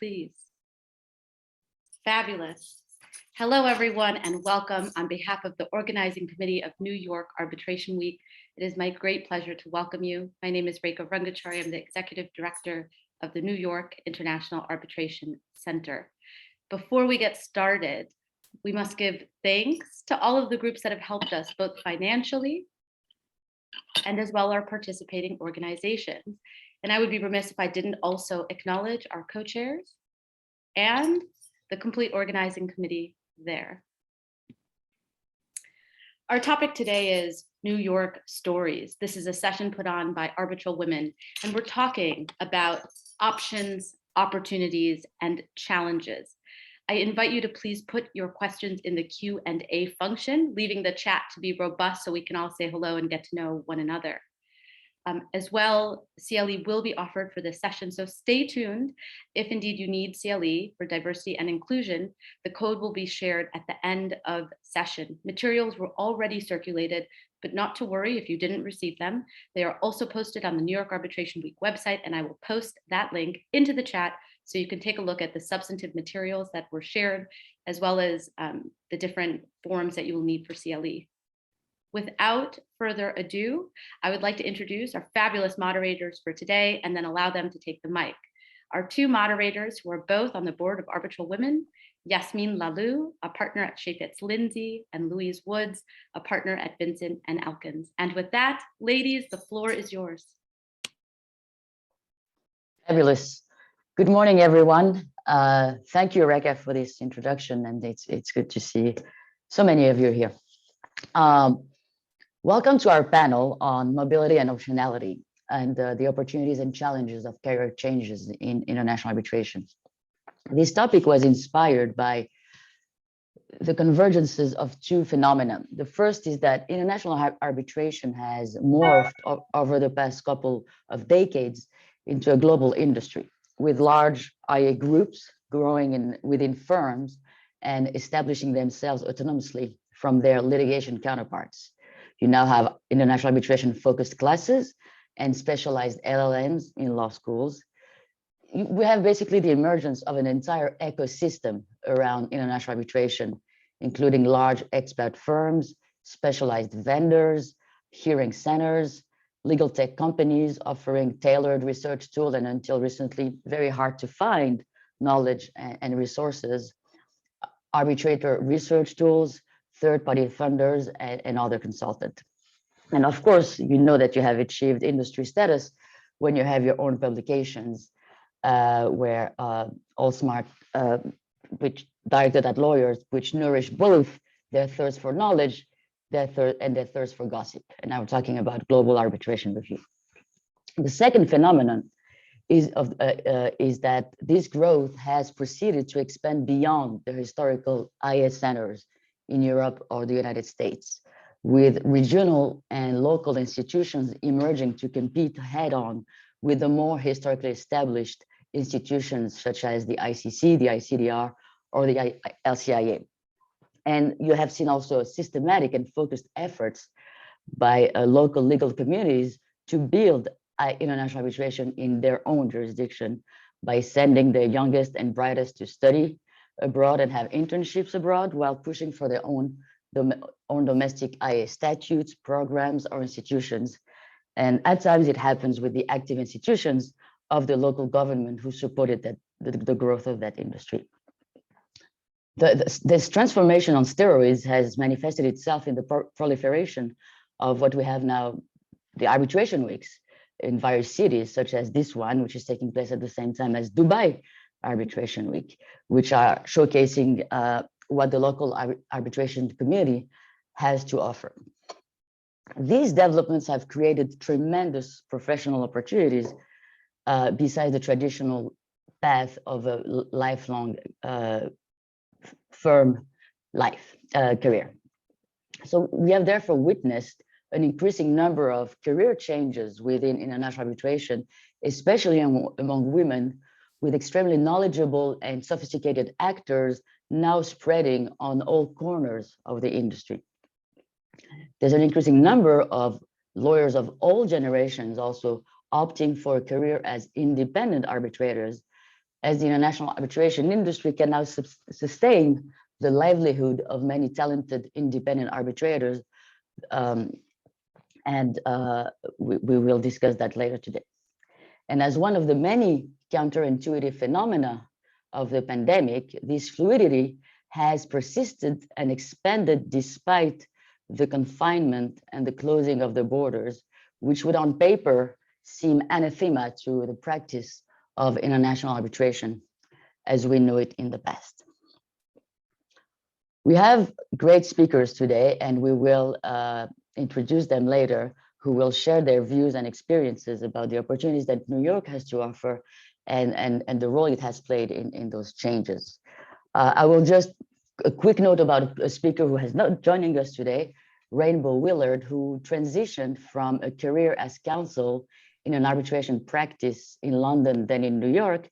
please. Fabulous. Hello, everyone, and welcome on behalf of the Organizing Committee of New York Arbitration Week. It is my great pleasure to welcome you. My name is Rekha Rangachari. I'm the Executive Director of the New York International Arbitration Center. Before we get started, we must give thanks to all of the groups that have helped us, both financially and as well our participating organizations. And I would be remiss if I didn't also acknowledge our co-chairs and the complete organizing committee there. Our topic today is New York Stories. This is a session put on by ArbitralWomen, and we're talking about options, opportunities, and challenges. I invite you to please put your questions in the Q&A function, leaving the chat to be robust so we can all say hello and get to know one another. As well, CLE will be offered for this session, so stay tuned. If indeed you need CLE for diversity and inclusion, the code will be shared at the end of session. Materials were already circulated, but not to worry if you didn't receive them. They are also posted on the New York Arbitration Week website, and I will post that link into the chat so you can take a look at the substantive materials that were shared, as well as the different forms that you will need for CLE. Without further ado, I would like to introduce our fabulous moderators for today and then allow them to take the mic. Our two moderators who are both on the board of ArbitralWomen, Yasmin Lalou, a partner at Chaffetz Lindsay, and Louise Woods, a partner at Vincent and Elkins. And with that, ladies, the floor is yours. Fabulous. Good morning, everyone. Thank you, Rekha, for this introduction, and it's good to see so many of you here. Welcome to our panel on mobility and optionality and the opportunities and challenges of career changes in international arbitration. This topic was inspired by the convergences of two phenomena. The first is that international arbitration has morphed over the past couple of decades into a global industry, with large IA groups growing within firms and establishing themselves autonomously from their litigation counterparts. You now have international arbitration focused classes and specialized LLMs in law schools. We have basically the emergence of an entire ecosystem around international arbitration, including large expat firms, specialized vendors, hearing centers, legal tech companies offering tailored research tools, and until recently, very hard to find knowledge and resources, arbitrator research tools, third-party funders, and other consultants. And of course, you know that you have achieved industry status when you have your own publications, where AllSmart, which directed at lawyers, which nourish both their thirst for knowledge, their thirst for gossip. And now we're talking about global arbitration review. The second phenomenon is that this growth has proceeded to expand beyond the historical IA centers in Europe or the United States, with regional and local institutions emerging to compete head-on with the more historically established institutions such as the ICC, the ICDR, or the LCIA. And you have seen also systematic and focused efforts by local legal communities to build international arbitration in their own jurisdiction by sending the youngest and brightest to study abroad and have internships abroad while pushing for their own domestic IA statutes, programs, or institutions. And at times it happens with the active institutions of the local government who supported the growth of that industry. This transformation on steroids has manifested itself in the proliferation of what we have now, the arbitration weeks in various cities, such as this one, which is taking place at the same time as Dubai Arbitration Week, which are showcasing what the local arbitration community has to offer. These developments have created tremendous professional opportunities besides the traditional path of a lifelong firm life career. So we have therefore witnessed an increasing number of career changes within international arbitration, especially among women, with extremely knowledgeable and sophisticated actors now spreading on all corners of the industry. There's an increasing number of lawyers of all generations also opting for a career as independent arbitrators, as the international arbitration industry can now sustain the livelihood of many talented independent arbitrators. We will discuss that later today. And as one of the many counterintuitive phenomena of the pandemic, this fluidity has persisted and expanded despite the confinement and the closing of the borders, which would on paper seem anathema to the practice of international arbitration as we know it in the past. We have great speakers today, and we will introduce them later, who will share their views and experiences about the opportunities that New York has to offer and the role it has played in those changes. I will just a quick note about a speaker who is not joining us today, Rainbow Willard, who transitioned from a career as counsel in an arbitration practice in London, then in New York,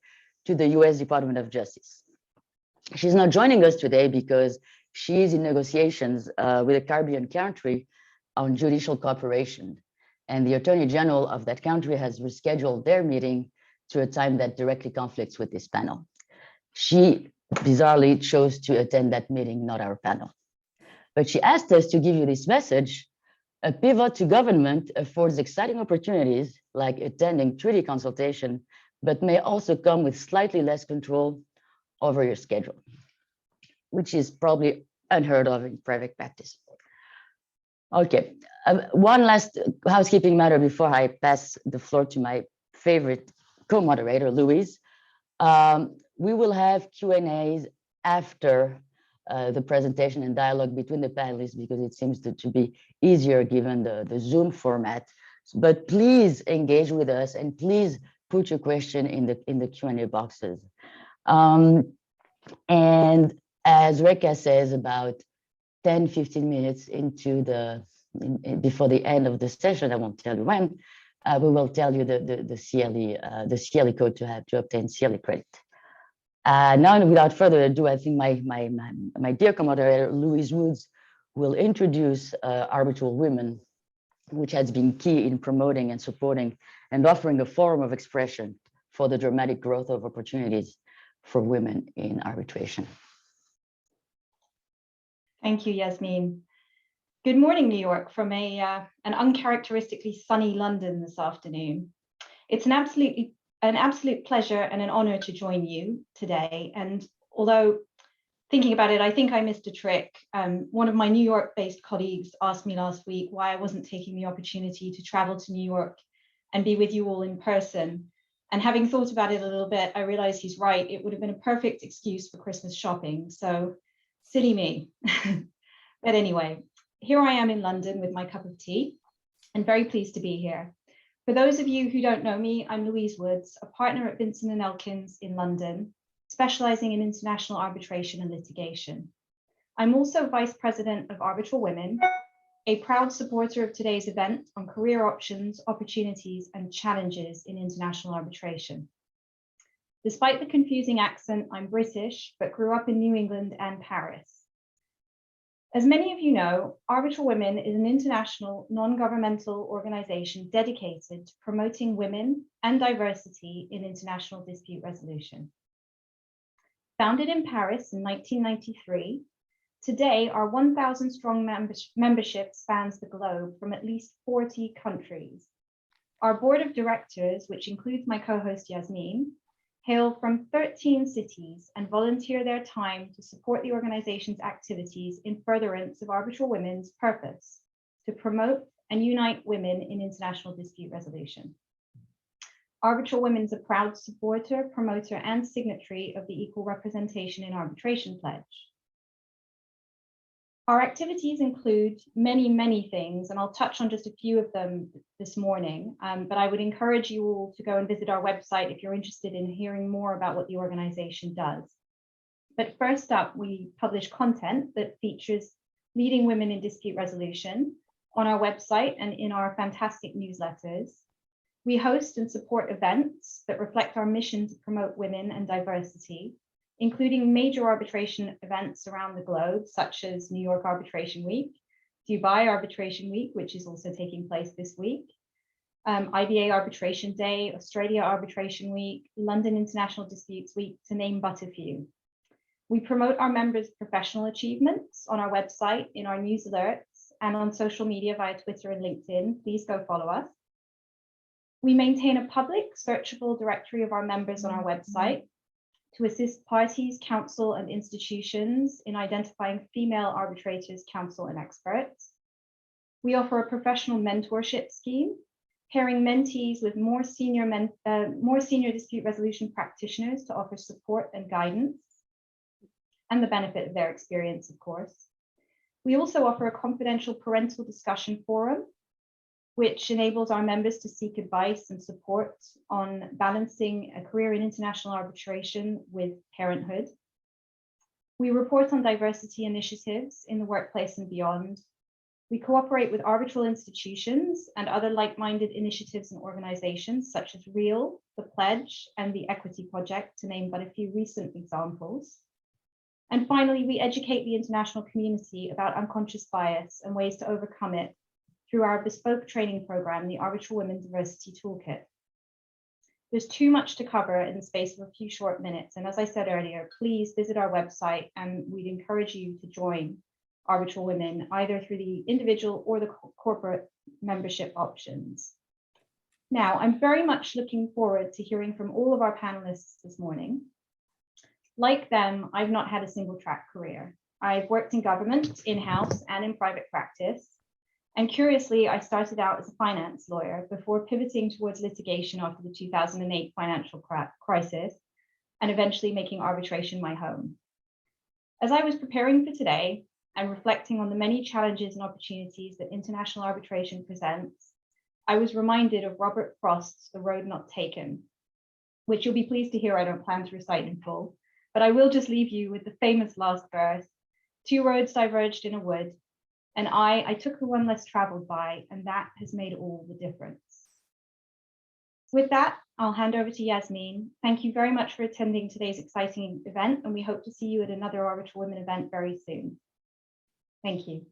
to the US Department of Justice. She's not joining us today because she is in negotiations with a Caribbean country on judicial cooperation. And the Attorney General of that country has rescheduled their meeting to a time that directly conflicts with this panel. She bizarrely chose to attend that meeting, not our panel. But she asked us to give you this message. A pivot to government affords exciting opportunities like attending treaty consultation, but may also come with slightly less control over your schedule, which is probably unheard of in private practice. Okay, one last housekeeping matter before I pass the floor to my favorite co-moderator, Louise. We will have Q&As after the presentation and dialogue between the panelists because it seems to be easier given the Zoom format. But please engage with us and please put your question in the Q&A boxes. And as Reka says, about 10-15 minutes into before the end of the session, I won't tell you when, we will tell you the CLE code to obtain CLE credit. Now, without further ado, I think my dear co-moderator, Louise Woods, will introduce ArbitralWomen, which has been key in promoting and supporting and offering a forum of expression for the dramatic growth of opportunities for women in arbitration. Thank you, Yasmin. Good morning, New York, from an uncharacteristically sunny London this afternoon. It's an absolute pleasure and an honor to join you today. And although thinking about it, I think I missed a trick. One of my New York-based colleagues asked me last week why I wasn't taking the opportunity to travel to New York and be with you all in person. And having thought about it a little bit, I realized he's right. It would have been a perfect excuse for Christmas shopping. So silly me. But anyway, here I am in London with my cup of tea and very pleased to be here. For those of you who don't know me, I'm Louise Woods, a partner at Vincent & Elkins in London, specializing in international arbitration and litigation. I'm also Vice President of ArbitralWomen, a proud supporter of today's event on career options, opportunities, and challenges in international arbitration. Despite the confusing accent, I'm British, but grew up in New England and Paris. As many of you know, ArbitralWomen is an international non-governmental organization dedicated to promoting women and diversity in international dispute resolution. Founded in Paris in 1993, today our 1,000 strong membership spans the globe from at least 40 countries. Our board of directors, which includes my co-host Yasmin, hail from 13 cities and volunteer their time to support the organization's activities in furtherance of ArbitralWomen's purpose to promote and unite women in international dispute resolution. ArbitralWomen is a proud supporter, promoter, and signatory of the Equal Representation in Arbitration Pledge. Our activities include many, many things, and I'll touch on just a few of them this morning, but I would encourage you all to go and visit our website if you're interested in hearing more about what the organization does. But first up, we publish content that features leading women in dispute resolution on our website and in our fantastic newsletters. We host and support events that reflect our mission to promote women and diversity, including major arbitration events around the globe, such as New York Arbitration Week, Dubai Arbitration Week, which is also taking place this week, IBA Arbitration Day, Australia Arbitration Week, London International Disputes Week, to name but a few. We promote our members' professional achievements on our website, in our news alerts, and on social media via Twitter and LinkedIn. Please go follow us. We maintain a public, searchable directory of our members on our website to assist parties, counsel, and institutions in identifying female arbitrators, counsel, and experts. We offer a professional mentorship scheme, pairing mentees with more senior dispute resolution practitioners to offer support and guidance, and the benefit of their experience, of course. We also offer a confidential parental discussion forum, which enables our members to seek advice and support on balancing a career in international arbitration with parenthood. We report on diversity initiatives in the workplace and beyond. We cooperate with arbitral institutions and other like-minded initiatives and organizations such as REAL, The Pledge, and the Equity Project, to name but a few recent examples. And finally, we educate the international community about unconscious bias and ways to overcome it through our bespoke training program, the ArbitralWomen Diversity Toolkit. There's too much to cover in the space of a few short minutes. And as I said earlier, please visit our website, and we'd encourage you to join ArbitralWomen either through the individual or the corporate membership options. Now, I'm very much looking forward to hearing from all of our panelists this morning. Like them, I've not had a single track career. I've worked in government, in-house, and in private practice. And curiously, I started out as a finance lawyer before pivoting towards litigation after the 2008 financial crisis, and eventually making arbitration my home. As I was preparing for today and reflecting on the many challenges and opportunities that international arbitration presents, I was reminded of Robert Frost's The Road Not Taken, which you'll be pleased to hear I don't plan to recite in full, but I will just leave you with the famous last verse. Two roads diverged in a wood, and I took the one less traveled by, and that has made all the difference. With that, I'll hand over to Yasmin. Thank you very much for attending today's exciting event, and we hope to see you at another ArbitralWomen event very soon. Thank you.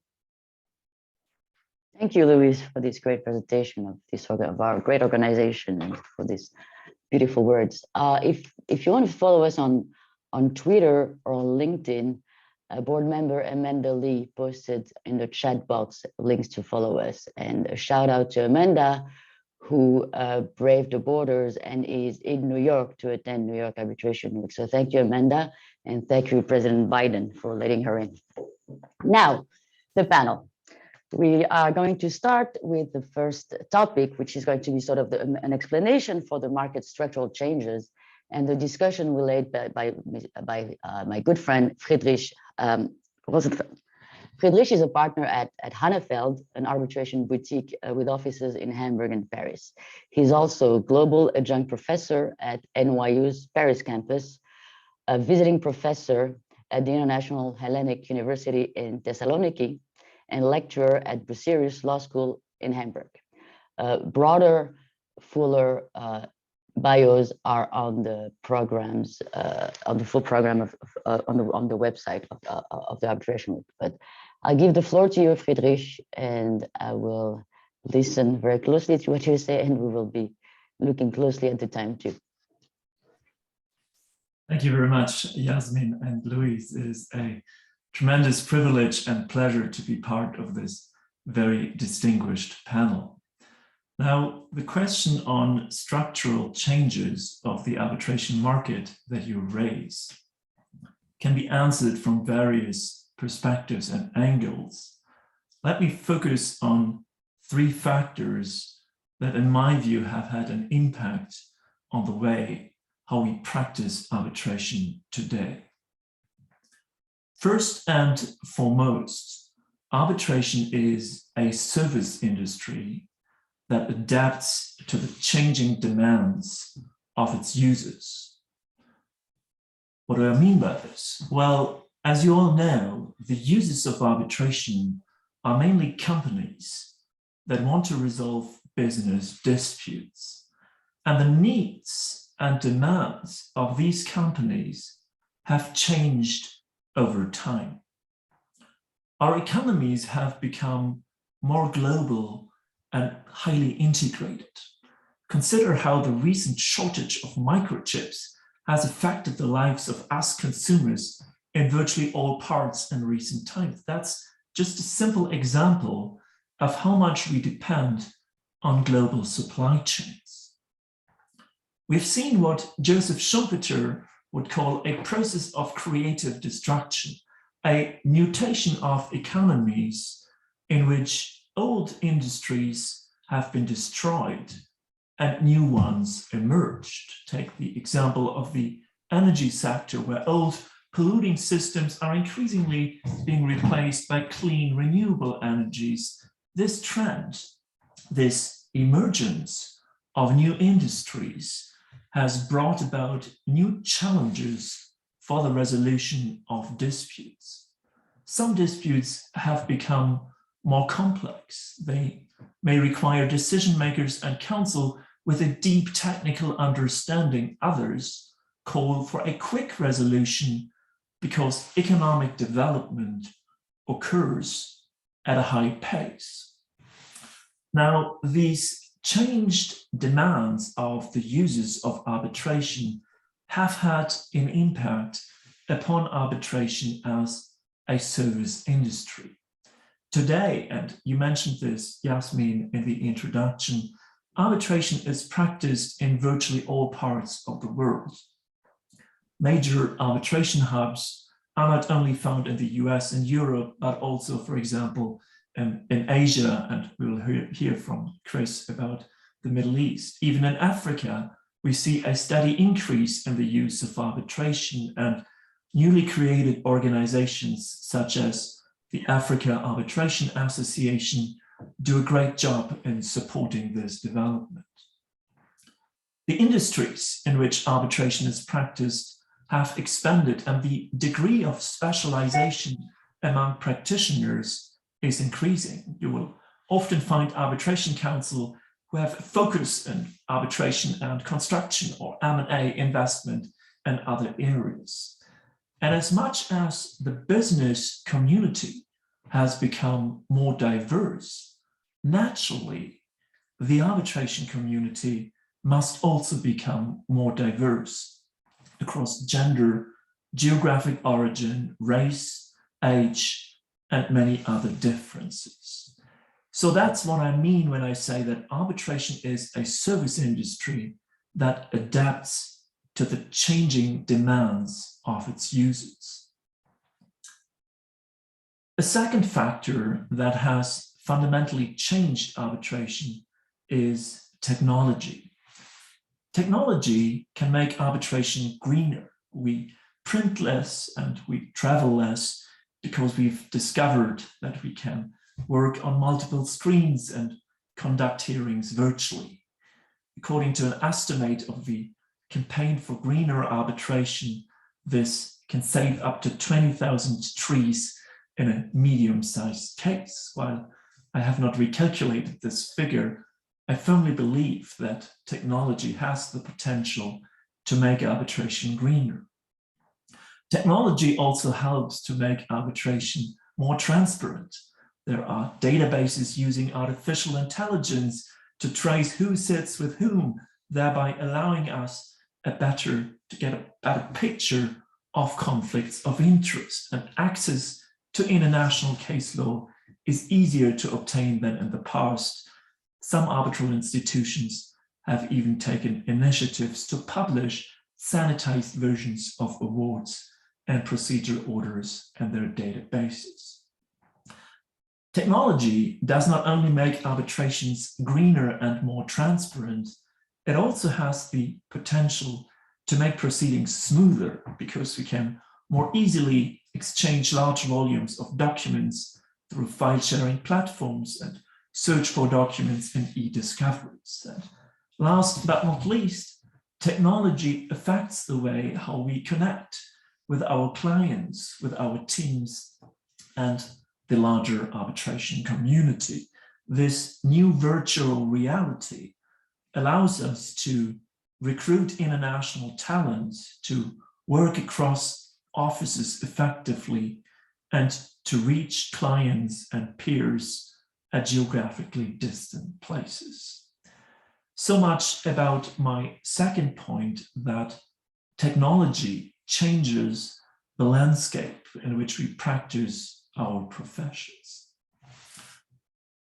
Thank you, Louise, for this great presentation of our great organization and for these beautiful words. If you want to follow us on Twitter or on LinkedIn, board member Amanda Lee posted in the chat box links to follow us. And a shout out to Amanda, who braved the borders and is in New York to attend New York Arbitration Week. So thank you, Amanda, and thank you, President Biden, for letting her in. Now, the panel. We are going to start with the first topic, which is going to be sort of an explanation for the market structural changes, and the discussion will be led by my good friend Friedrich Rosenfeld. Friedrich is a partner at Hannefeld, an arbitration boutique with offices in Hamburg and Paris. He's also a global adjunct professor at NYU's Paris campus, a visiting professor at the International Hellenic University in Thessaloniki, and lecturer at Bucerius Law School in Hamburg. Broader, fuller bios are on the programs, on the full program on the website of the arbitration week. But I'll give the floor to you, Friedrich, and I will listen very closely to what you say, and we will be looking closely at the time too. Thank you very much, Yasmin and Louise. It is a tremendous privilege and pleasure to be part of this very distinguished panel. Now, the question on structural changes of the arbitration market that you raise can be answered from various perspectives and angles. Let me focus on three factors that, in my view, have had an impact on the way how we practice arbitration today. First and foremost, arbitration is a service industry that adapts to the changing demands of its users. What do I mean by this? Well, as you all know, the users of arbitration are mainly companies that want to resolve business disputes, and the needs and demands of these companies have changed over time. Our economies have become more global and highly integrated. Consider how the recent shortage of microchips has affected the lives of us consumers in virtually all parts in recent times. That's just a simple example of how much we depend on global supply chains. We've seen what Joseph Schumpeter would call a process of creative destruction, a mutation of economies in which old industries have been destroyed and new ones emerged. Take the example of the energy sector, where old polluting systems are increasingly being replaced by clean, renewable energies. This trend, this emergence of new industries, has brought about new challenges for the resolution of disputes. Some disputes have become more complex. They may require decision makers and counsel with a deep technical understanding. Others call for a quick resolution because economic development occurs at a high pace. Now, these changed demands of the users of arbitration have had an impact upon arbitration as a service industry. Today, and you mentioned this, Yasmin, in the introduction, arbitration is practiced in virtually all parts of the world. Major arbitration hubs are not only found in the US and Europe, but also, for example, in Asia, and we will hear from Chris about the Middle East. Even in Africa, we see a steady increase in the use of arbitration, and newly created organizations such as the Africa Arbitration Association do a great job in supporting this development. The industries in which arbitration is practiced have expanded, and the degree of specialization among practitioners is increasing. You will often find arbitration counsel who have a focus in arbitration and construction or M&A investment and other areas. And as much as the business community has become more diverse, naturally, the arbitration community must also become more diverse across gender, geographic origin, race, age, and many other differences. So that's what I mean when I say that arbitration is a service industry that adapts to the changing demands of its users. A second factor that has fundamentally changed arbitration is technology. Technology can make arbitration greener. We print less and we travel less because we've discovered that we can work on multiple screens and conduct hearings virtually. According to an estimate of the Campaign for Greener Arbitration, this can save up to 20,000 trees in a medium-sized case. While I have not recalculated this figure, I firmly believe that technology has the potential to make arbitration greener. Technology also helps to make arbitration more transparent. There are databases using artificial intelligence to trace who sits with whom, thereby allowing us to get a better picture of conflicts of interest, and access to international case law is easier to obtain than in the past. Some arbitral institutions have even taken initiatives to publish sanitized versions of awards and procedure orders and their databases. Technology does not only make arbitrations greener and more transparent, it also has the potential to make proceedings smoother, because we can more easily exchange large volumes of documents through file sharing platforms and search for documents in e-discoveries. And last but not least, technology affects the way how we connect with our clients, with our teams, and the larger arbitration community. This new virtual reality allows us to recruit international talent, to work across offices effectively, and to reach clients and peers at geographically distant places. So much about my second point, that technology changes the landscape in which we practice our professions.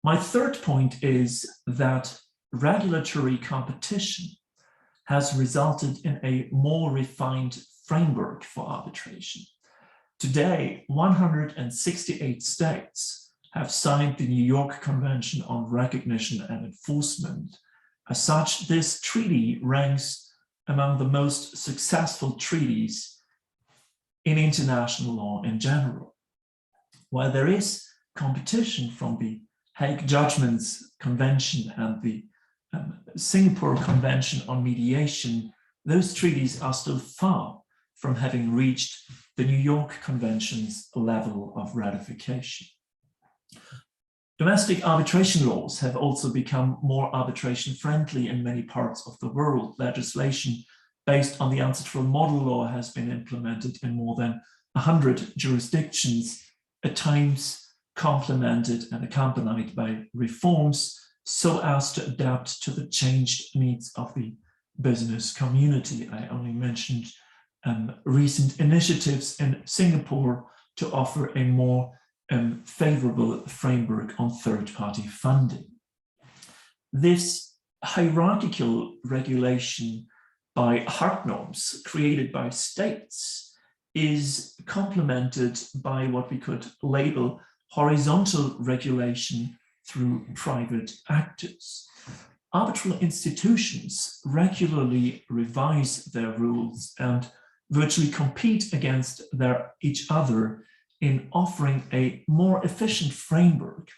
My third point is that regulatory competition has resulted in a more refined framework for arbitration. Today, 168 states have signed the New York Convention on Recognition and Enforcement. As such, this treaty ranks among the most successful treaties in international law in general. While there is competition from the Hague Judgments Convention and the Singapore Convention on Mediation, those treaties are still far from having reached the New York Convention's level of ratification. Domestic arbitration laws have also become more arbitration friendly in many parts of the world. Legislation based on the ancestral model law has been implemented in more than 100 jurisdictions, at times complemented and accompanied by reforms so as to adapt to the changed needs of the business community. I only mentioned recent initiatives in Singapore to offer a more favorable framework on third-party funding. This hierarchical regulation by hard norms created by states is complemented by what we could label horizontal regulation through private actors. Arbitral institutions regularly revise their rules and virtually compete against each other in offering a more efficient framework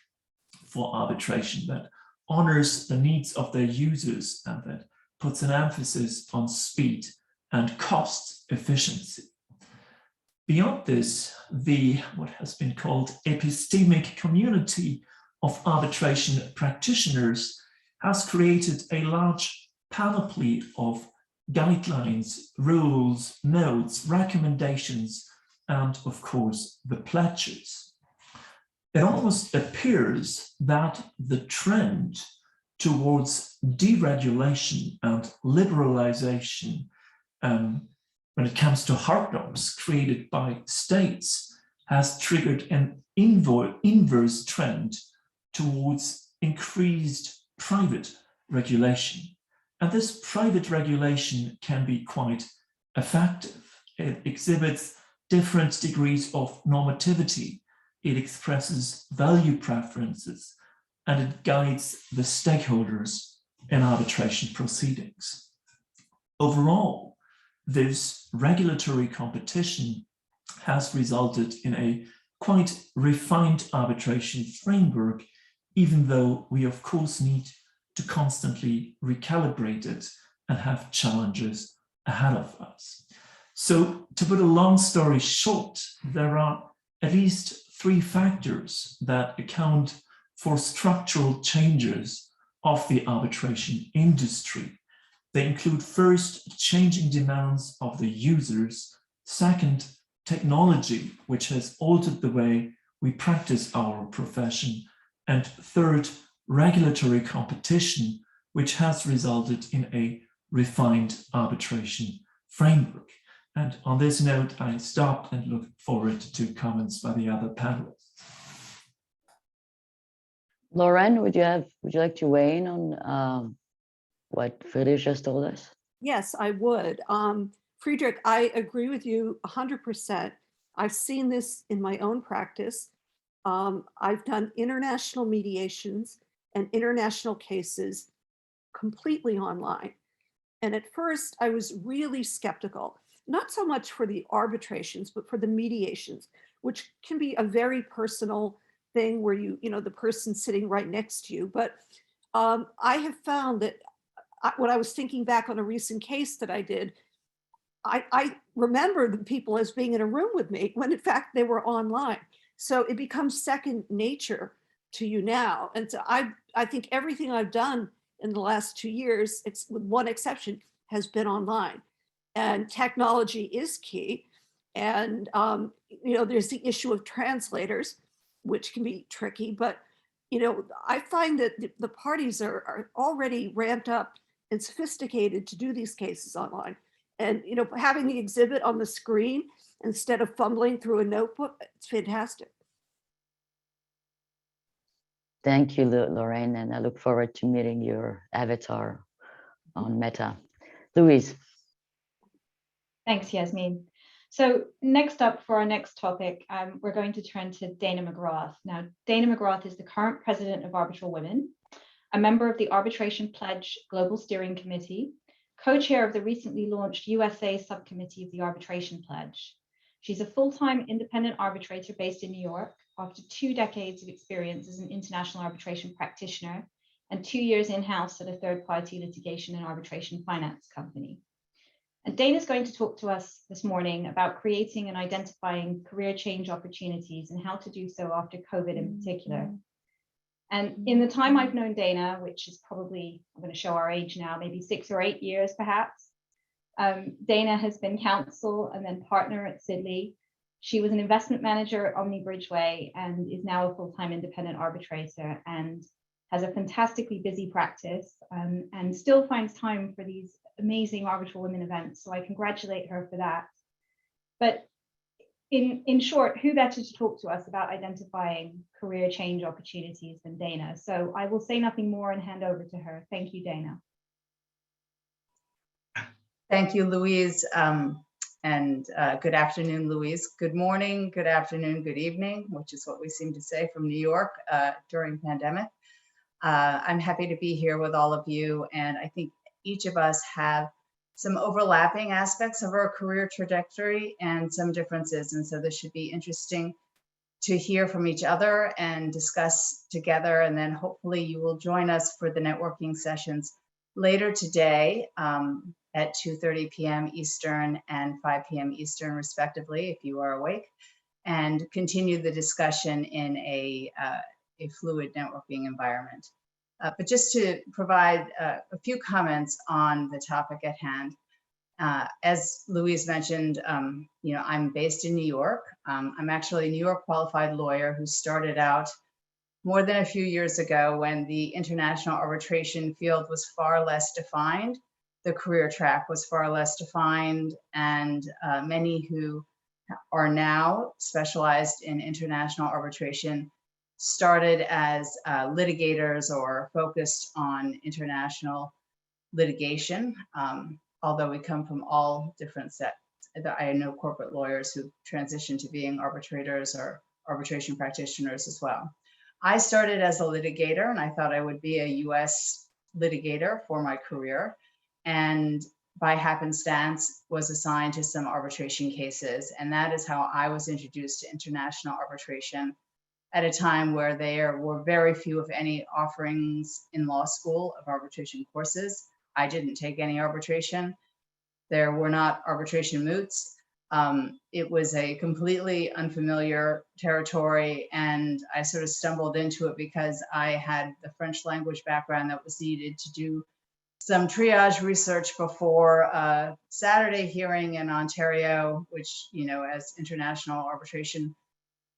for arbitration that honors the needs of their users and that puts an emphasis on speed and cost efficiency. Beyond this, what has been called epistemic community of arbitration practitioners has created a large panoply of guidelines, rules, notes, recommendations, and of course, the pledges. It almost appears that the trend towards deregulation and liberalization when it comes to hard norms created by states has triggered an inverse trend towards increased private regulation. And this private regulation can be quite effective. It exhibits different degrees of normativity. It expresses value preferences, and it guides the stakeholders in arbitration proceedings. Overall, this regulatory competition has resulted in a quite refined arbitration framework, even though we of course need to constantly recalibrate it and have challenges ahead of us. So to put a long story short, there are at least 3 factors that account for structural changes of the arbitration industry. They include first, changing demands of the users, second, technology, which has altered the way we practice our profession, and third, regulatory competition, which has resulted in a refined arbitration framework. And on this note, I stop and look forward to comments by the other panelists. Lauren, would you like to weigh in on what Friedrich just told us? Yes, I would. Friedrich, I agree with you 100%. I've seen this in my own practice. I've done international mediations and international cases completely online. And at first I was really skeptical, not so much for the arbitrations, but for the mediations, which can be a very personal thing where the person sitting right next to you. But I have found that when I was thinking back on a recent case that I did, I remember the people as being in a room with me when in fact they were online. So it becomes second nature to you now. And so I think everything I've done in the last 2 years, with one exception, has been online. And technology is key. And there's the issue of translators, which can be tricky, but I find that the parties are already ramped up and sophisticated to do these cases online. And, having the exhibit on the screen instead of fumbling through a notebook, it's fantastic. Thank you, Lorraine, and I look forward to meeting your avatar on Meta. Louise. Thanks, Yasmin. So next up for our next topic, we're going to turn to Dana Mcgrath. Now, Dana Mcgrath is the current president of ArbitralWomen, a member of the Arbitration Pledge Global Steering Committee, co-chair of the recently launched USA subcommittee of the Arbitration Pledge. She's a full-time independent arbitrator based in New York after 2 decades of experience as an international arbitration practitioner and 2 years in-house at a third-party litigation and arbitration finance company. And Dana's going to talk to us this morning about creating and identifying career change opportunities and how to do so after COVID in particular. And in the time I've known Dana, which is probably, I'm going to show our age now, maybe 6 or 8 years perhaps, Dana has been counsel and then partner at Sidley. She was an investment manager at Omni Bridgeway and is now a full-time independent arbitrator and has a fantastically busy practice and still finds time for these amazing ArbitralWomen events. So I congratulate her for that. But in short, who better to talk to us about identifying career change opportunities than Dana? So I will say nothing more and hand over to her. Thank you, Dana. Thank you, Louise. Good afternoon, Louise. Good morning, good afternoon, good evening, which is what we seem to say from New York during pandemic. I'm happy to be here with all of you. And I think each of us have some overlapping aspects of our career trajectory and some differences. And so this should be interesting to hear from each other and discuss together. And then hopefully you will join us for the networking sessions later today at 2:30 p.m. Eastern and 5 p.m. Eastern, respectively, if you are awake, and continue the discussion in a fluid networking environment. But just to provide a few comments on the topic at hand, as Louise mentioned, I'm based in New York. I'm actually a New York qualified lawyer who started out more than a few years ago when the international arbitration field was far less defined. The career track was far less defined, and many who are now specialized in international arbitration started as litigators or focused on international litigation, although we come from all different sets. I know corporate lawyers who transitioned to being arbitrators or arbitration practitioners as well. I started as a litigator, and I thought I would be a US litigator for my career, and by happenstance was assigned to some arbitration cases. And that is how I was introduced to international arbitration at a time where there were very few, if any, offerings in law school of arbitration courses. I didn't take any arbitration. There were not arbitration moots. It was a completely unfamiliar territory, and I sort of stumbled into it because I had the French language background that was needed to do some triage research before a Saturday hearing in Ontario, which, as international arbitration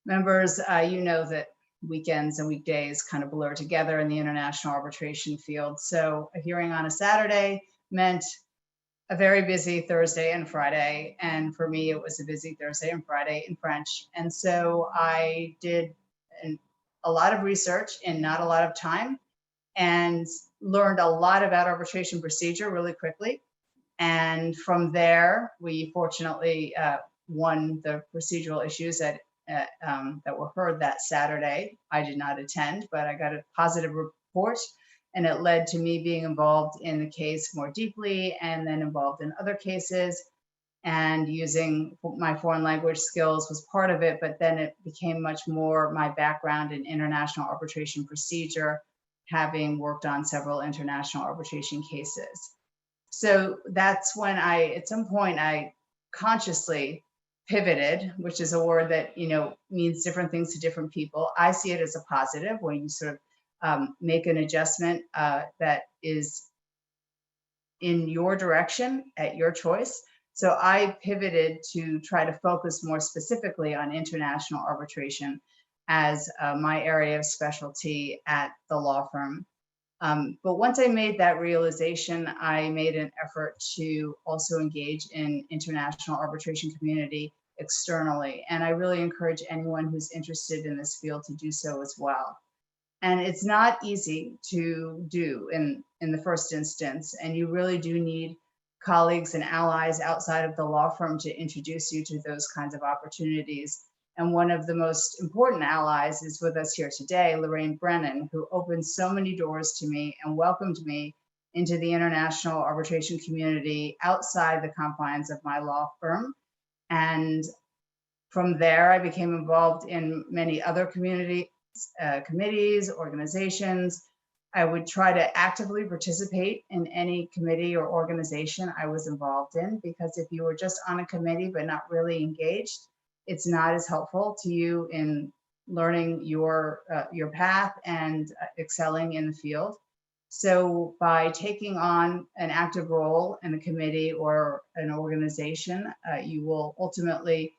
members, you know that weekends and weekdays kind of blur together in the international arbitration field. So a hearing on a Saturday meant a very busy Thursday and Friday. And for me, it was a busy Thursday and Friday in French. And so I did a lot of research in not a lot of time and learned a lot about arbitration procedure really quickly. And from there, we fortunately won the procedural issues that were heard that Saturday. I did not attend, but I got a positive report, and it led to me being involved in the case more deeply and then involved in other cases, and using my foreign language skills was part of it, but then it became much more my background in international arbitration procedure, having worked on several international arbitration cases. So that's when at some point I consciously pivoted, which is a word that means different things to different people. I see it as a positive when you sort of make an adjustment that is in your direction at your choice. So I pivoted to try to focus more specifically on international arbitration as my area of specialty at the law firm. But once I made that realization, I made an effort to also engage in international arbitration community externally. And I really encourage anyone who's interested in this field to do so as well. And it's not easy to do in the first instance. And you really do need colleagues and allies outside of the law firm to introduce you to those kinds of opportunities. And one of the most important allies is with us here today, Lorraine Brennan, who opened so many doors to me and welcomed me into the international arbitration community outside the confines of my law firm. And from there, I became involved in many other communities, organizations. I would try to actively participate in any committee or organization I was involved in, because if you were just on a committee but not really engaged, it's not as helpful to you in learning your path and excelling in the field. So by taking on an active role in a committee or an organization, you will ultimately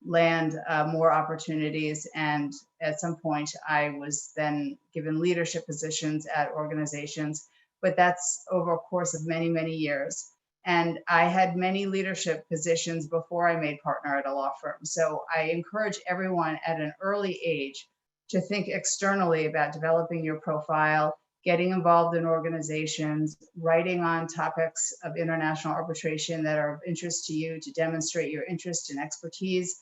land more opportunities. And at some point, I was then given leadership positions at organizations, but that's over a course of many, many years. And I had many leadership positions before I made partner at a law firm. So I encourage everyone at an early age to think externally about developing your profile, getting involved in organizations, writing on topics of international arbitration that are of interest to you to demonstrate your interest and expertise,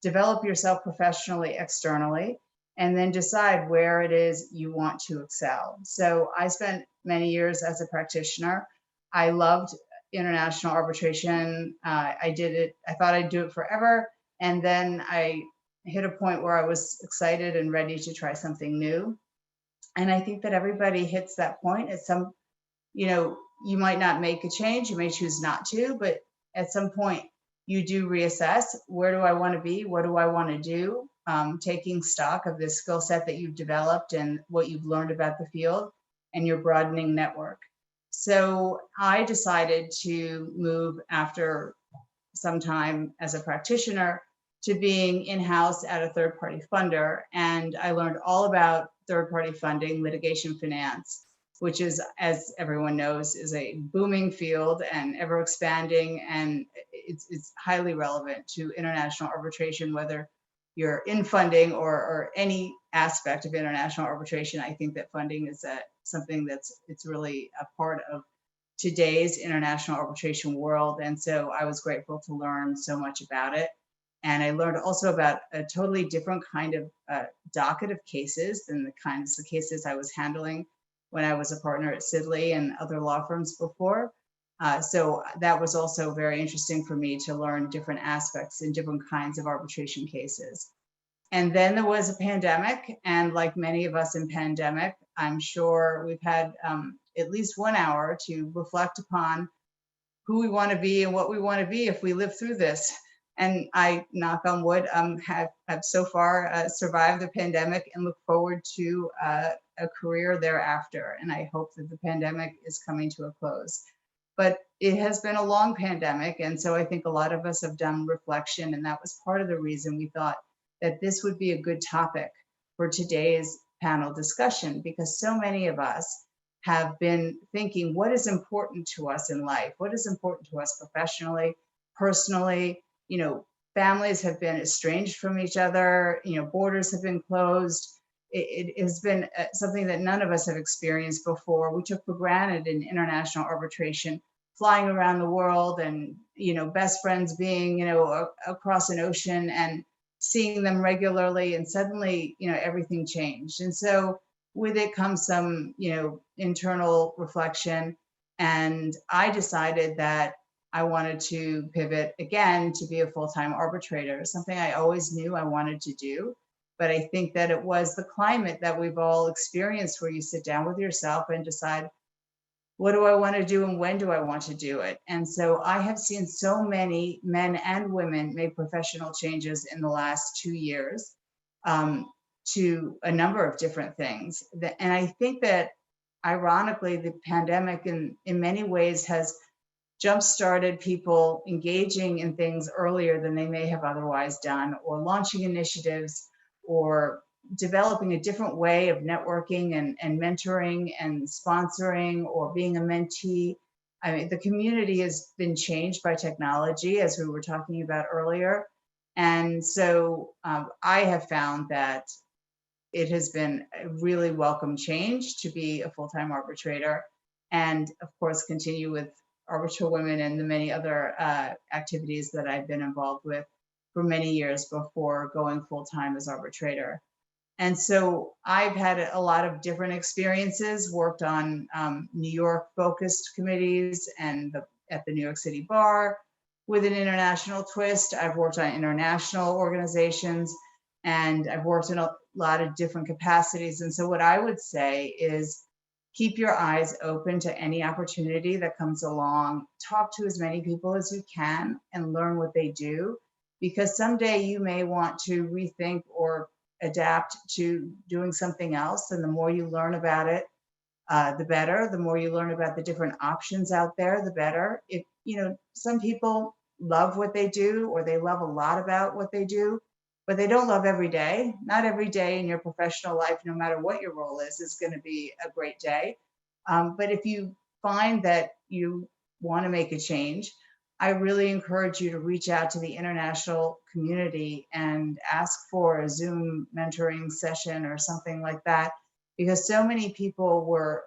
develop yourself professionally externally, and then decide where it is you want to excel. So I spent many years as a practitioner. I loved international arbitration. I did it, I thought I'd do it forever. And then I hit a point where I was excited and ready to try something new. And I think that everybody hits that point at some, you might not make a change, you may choose not to, but at some point you do reassess, where do I want to be? What do I want to do? Taking stock of the skill set that you've developed and what you've learned about the field and your broadening network. So I decided to move after some time as a practitioner to being in-house at a third-party funder. And I learned all about third-party funding, litigation finance, which is, as everyone knows, is a booming field and ever expanding. And it's highly relevant to international arbitration, whether you're in funding or any aspect of international arbitration. I think that funding is something it's really a part of today's international arbitration world. And so I was grateful to learn so much about it. And I learned also about a totally different kind of docket of cases than the kinds of cases I was handling when I was a partner at Sidley and other law firms before. So that was also very interesting for me to learn different aspects and different kinds of arbitration cases. And then there was a pandemic, and like many of us in pandemic, I'm sure we've had at least 1 hour to reflect upon who we want to be and what we want to be if we live through this. And I, knock on wood, have so far survived the pandemic and look forward to a career thereafter. And I hope that the pandemic is coming to a close. But it has been a long pandemic. And so I think a lot of us have done reflection. And that was part of the reason we thought that this would be a good topic for today's panel discussion, because so many of us have been thinking, what is important to us in life? What is important to us professionally, personally? Families have been estranged from each other, borders have been closed. It has been something that none of us have experienced before. We took for granted in international arbitration, flying around the world and, best friends being, across an ocean and seeing them regularly, and suddenly, everything changed. And so with it comes some, internal reflection. And I decided that I wanted to pivot again to be a full-time arbitrator, something I always knew I wanted to do. But I think that it was the climate that we've all experienced where you sit down with yourself and decide, what do I want to do and when do I want to do it? And so I have seen so many men and women make professional changes in the last 2 years to a number of different things. And I think that ironically, the pandemic in many ways has jump-started people engaging in things earlier than they may have otherwise done, or launching initiatives, or developing a different way of networking and mentoring and sponsoring or being a mentee. I mean, the community has been changed by technology, as we were talking about earlier. And so I have found that it has been a really welcome change to be a full-time arbitrator, and of course continue with ArbitralWomen and the many other activities that I've been involved with for many years before going full-time as arbitrator. And so I've had a lot of different experiences, worked on New York focused committees and at the New York City Bar with an international twist. I've worked on international organizations, and I've worked in a lot of different capacities. And so what I would say is keep your eyes open to any opportunity that comes along. Talk to as many people as you can and learn what they do, because someday you may want to rethink or adapt to doing something else. And the more you learn about it, the better. The more you learn about the different options out there, the better. If, you know, some people love what they do, or they love a lot about what they do, but they don't love every day. Not every day in your professional life, no matter what your role is going to be a great day. But if you find that you want to make a change, I really encourage you to reach out to the international community and ask for a Zoom mentoring session or something like that, because so many people were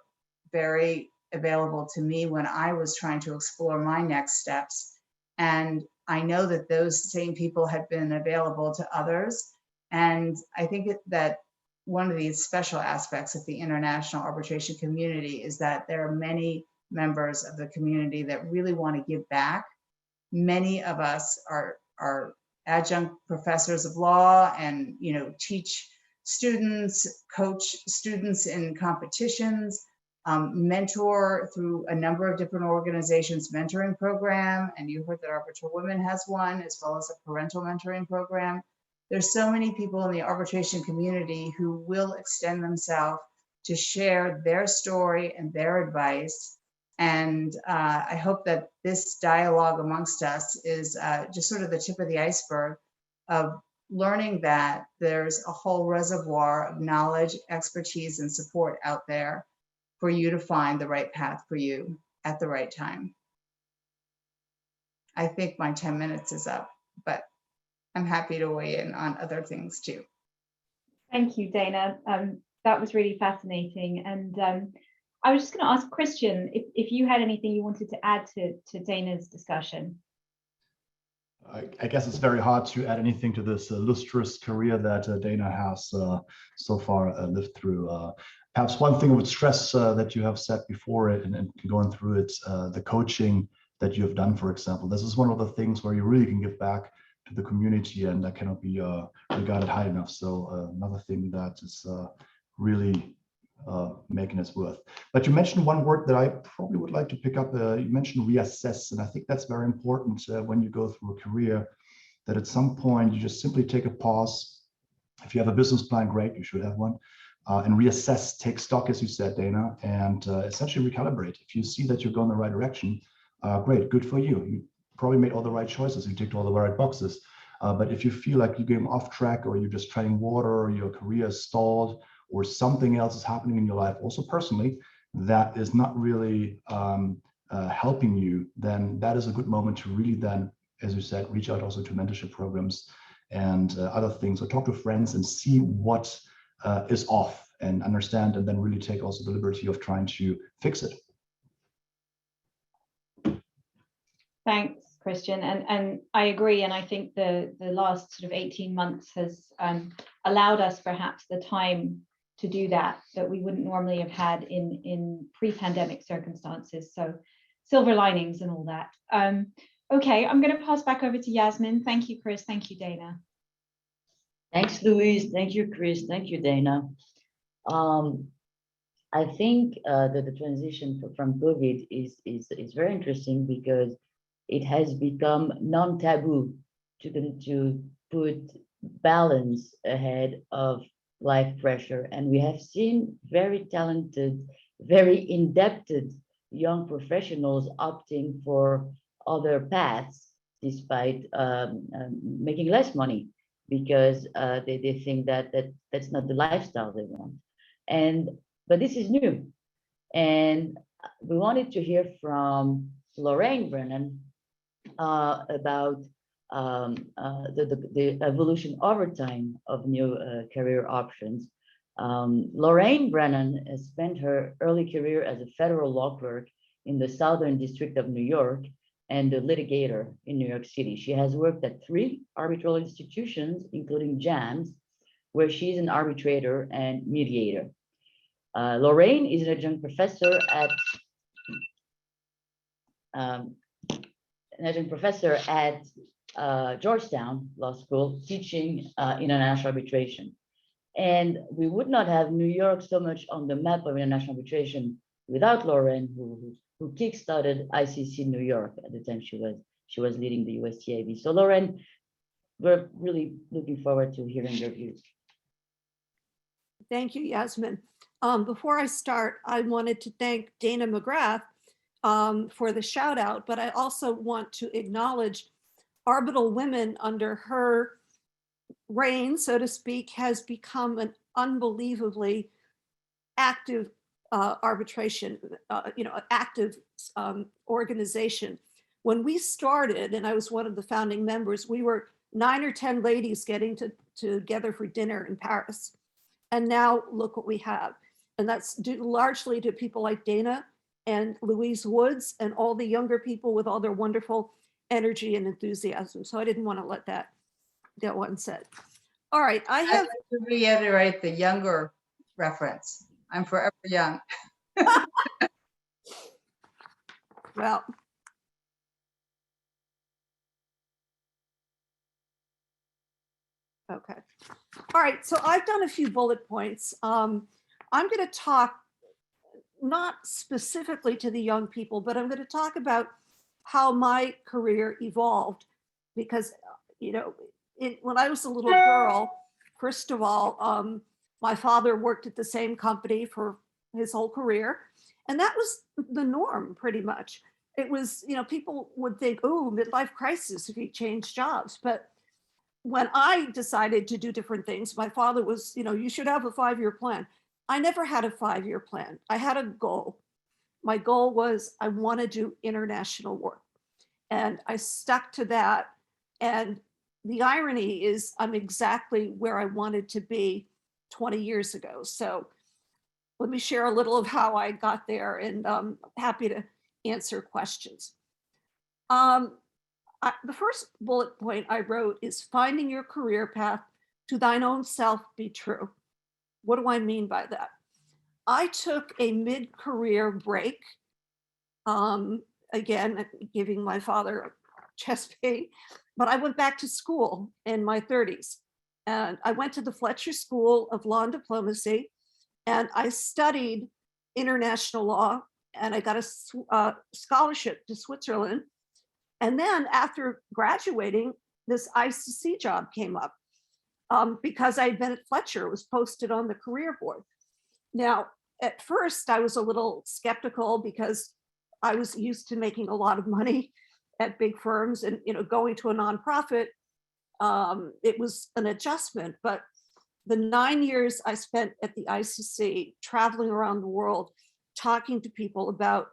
very available to me when I was trying to explore my next steps. And I know that those same people had been available to others. And I think that one of these special aspects of the international arbitration community is that there are many members of the community that really want to give back. Many of us are adjunct professors of law and, you know, teach students, coach students in competitions, mentor through a number of different organizations' mentoring program. And you heard that ArbitralWomen has one, as well as a parental mentoring program. There's so many people in the arbitration community who will extend themselves to share their story and their advice. And I hope that this dialogue amongst us is just sort of the tip of the iceberg of learning that there's a whole reservoir of knowledge, expertise, and support out there for you to find the right path for you at the right time. I think my 10 minutes is up, but I'm happy to weigh in on other things too. Thank you, Dana. That was really fascinating. And I was just going to ask Christian if you had anything you wanted to add to Dana's discussion. I guess it's very hard to add anything to this illustrious career that Dana has so far lived through. Perhaps one thing I would stress that you have said before and going through it, the coaching that you have done, for example. This is one of the things where you really can give back to the community, and that cannot be regarded high enough. So another thing that is really making its worth. But you mentioned one word that I probably would like to pick up. You mentioned reassess, and I think that's very important when you go through a career, that at some point you just simply take a pause. If you have a business plan, great, you should have one, and reassess, take stock, as you said, Dana, and essentially recalibrate. If you see that you're going the right direction, great, good for you. You probably made all the right choices, you ticked all the right boxes. But if you feel like you're getting off track, or you're just treading water, or your career is stalled, or something else is happening in your life, also personally, that is not really helping you, then that is a good moment to really then, as you said, reach out also to mentorship programs and other things, or talk to friends and see what is off and understand, and then really take also the liberty of trying to fix it. Thanks, Christian. And I agree. And I think the last sort of 18 months has allowed us perhaps the time to do that we wouldn't normally have had in pre-pandemic circumstances. So silver linings and all that. Okay, I'm going to pass back over to Yasmin. Thank you, Chris. Thank you, Dana. Thanks, Louise. Thank you, Chris. Thank you, Dana. I think that the transition from COVID is very interesting, because it has become non-taboo to put balance ahead of life pressure. And we have seen very talented, very indebted young professionals opting for other paths despite making less money. because they think that's not the lifestyle they want. But this is new. And we wanted to hear from Lorraine Brennan about the evolution over time of new career options. Lorraine Brennan has spent her early career as a federal law clerk in the Southern District of New York and a litigator in New York City. She has worked at 3 arbitral institutions, including JAMS, where she's an arbitrator and mediator. Lorraine is an adjunct professor at Georgetown Law School, teaching international arbitration. And we would not have New York so much on the map of international arbitration without Lorraine, who kickstarted ICC New York at the time she was leading the USTAB. So Lorraine, we're really looking forward to hearing your views. Thank you, Yasmin. Before I start, I wanted to thank Dana Mcgrath for the shout out, but I also want to acknowledge ArbitralWomen under her reign, so to speak, has become an unbelievably active arbitration, active organization. When we started, and I was one of the founding members, we were 9 or 10 ladies getting together for dinner in Paris. And now look what we have. And that's due largely to people like Dana and Louise Woods and all the younger people with all their wonderful energy and enthusiasm. So I didn't want to let that get one said. All right, I'd like to reiterate the younger reference. I'm forever young. Well, okay. All right, so I've done a few bullet points. I'm going to talk not specifically to the young people, but I'm going to talk about how my career evolved because, when I was a little girl, first of all, my father worked at the same company for his whole career, and that was the norm pretty much. It was, people would think, oh, midlife crisis if you change jobs. But when I decided to do different things, my father was, you should have a 5-year plan. I never had a 5-year plan. I had a goal. My goal was I want to do international work. And I stuck to that. And the irony is I'm exactly where I wanted to be 20 years ago. So let me share a little of how I got there, and I'm happy to answer questions. The first bullet point I wrote is finding your career path to thine own self be true. What do I mean by that? I took a mid-career break, again, giving my father a chest pain, but I went back to school in my 30s. And I went to the Fletcher School of Law and Diplomacy, and I studied international law, and I got a scholarship to Switzerland. And then after graduating, this ICC job came up because I'd been at Fletcher. It was posted on the career board. Now, at first, I was a little skeptical because I was used to making a lot of money at big firms, and going to a nonprofit, it was an adjustment. But the 9 years I spent at the ICC, traveling around the world, talking to people about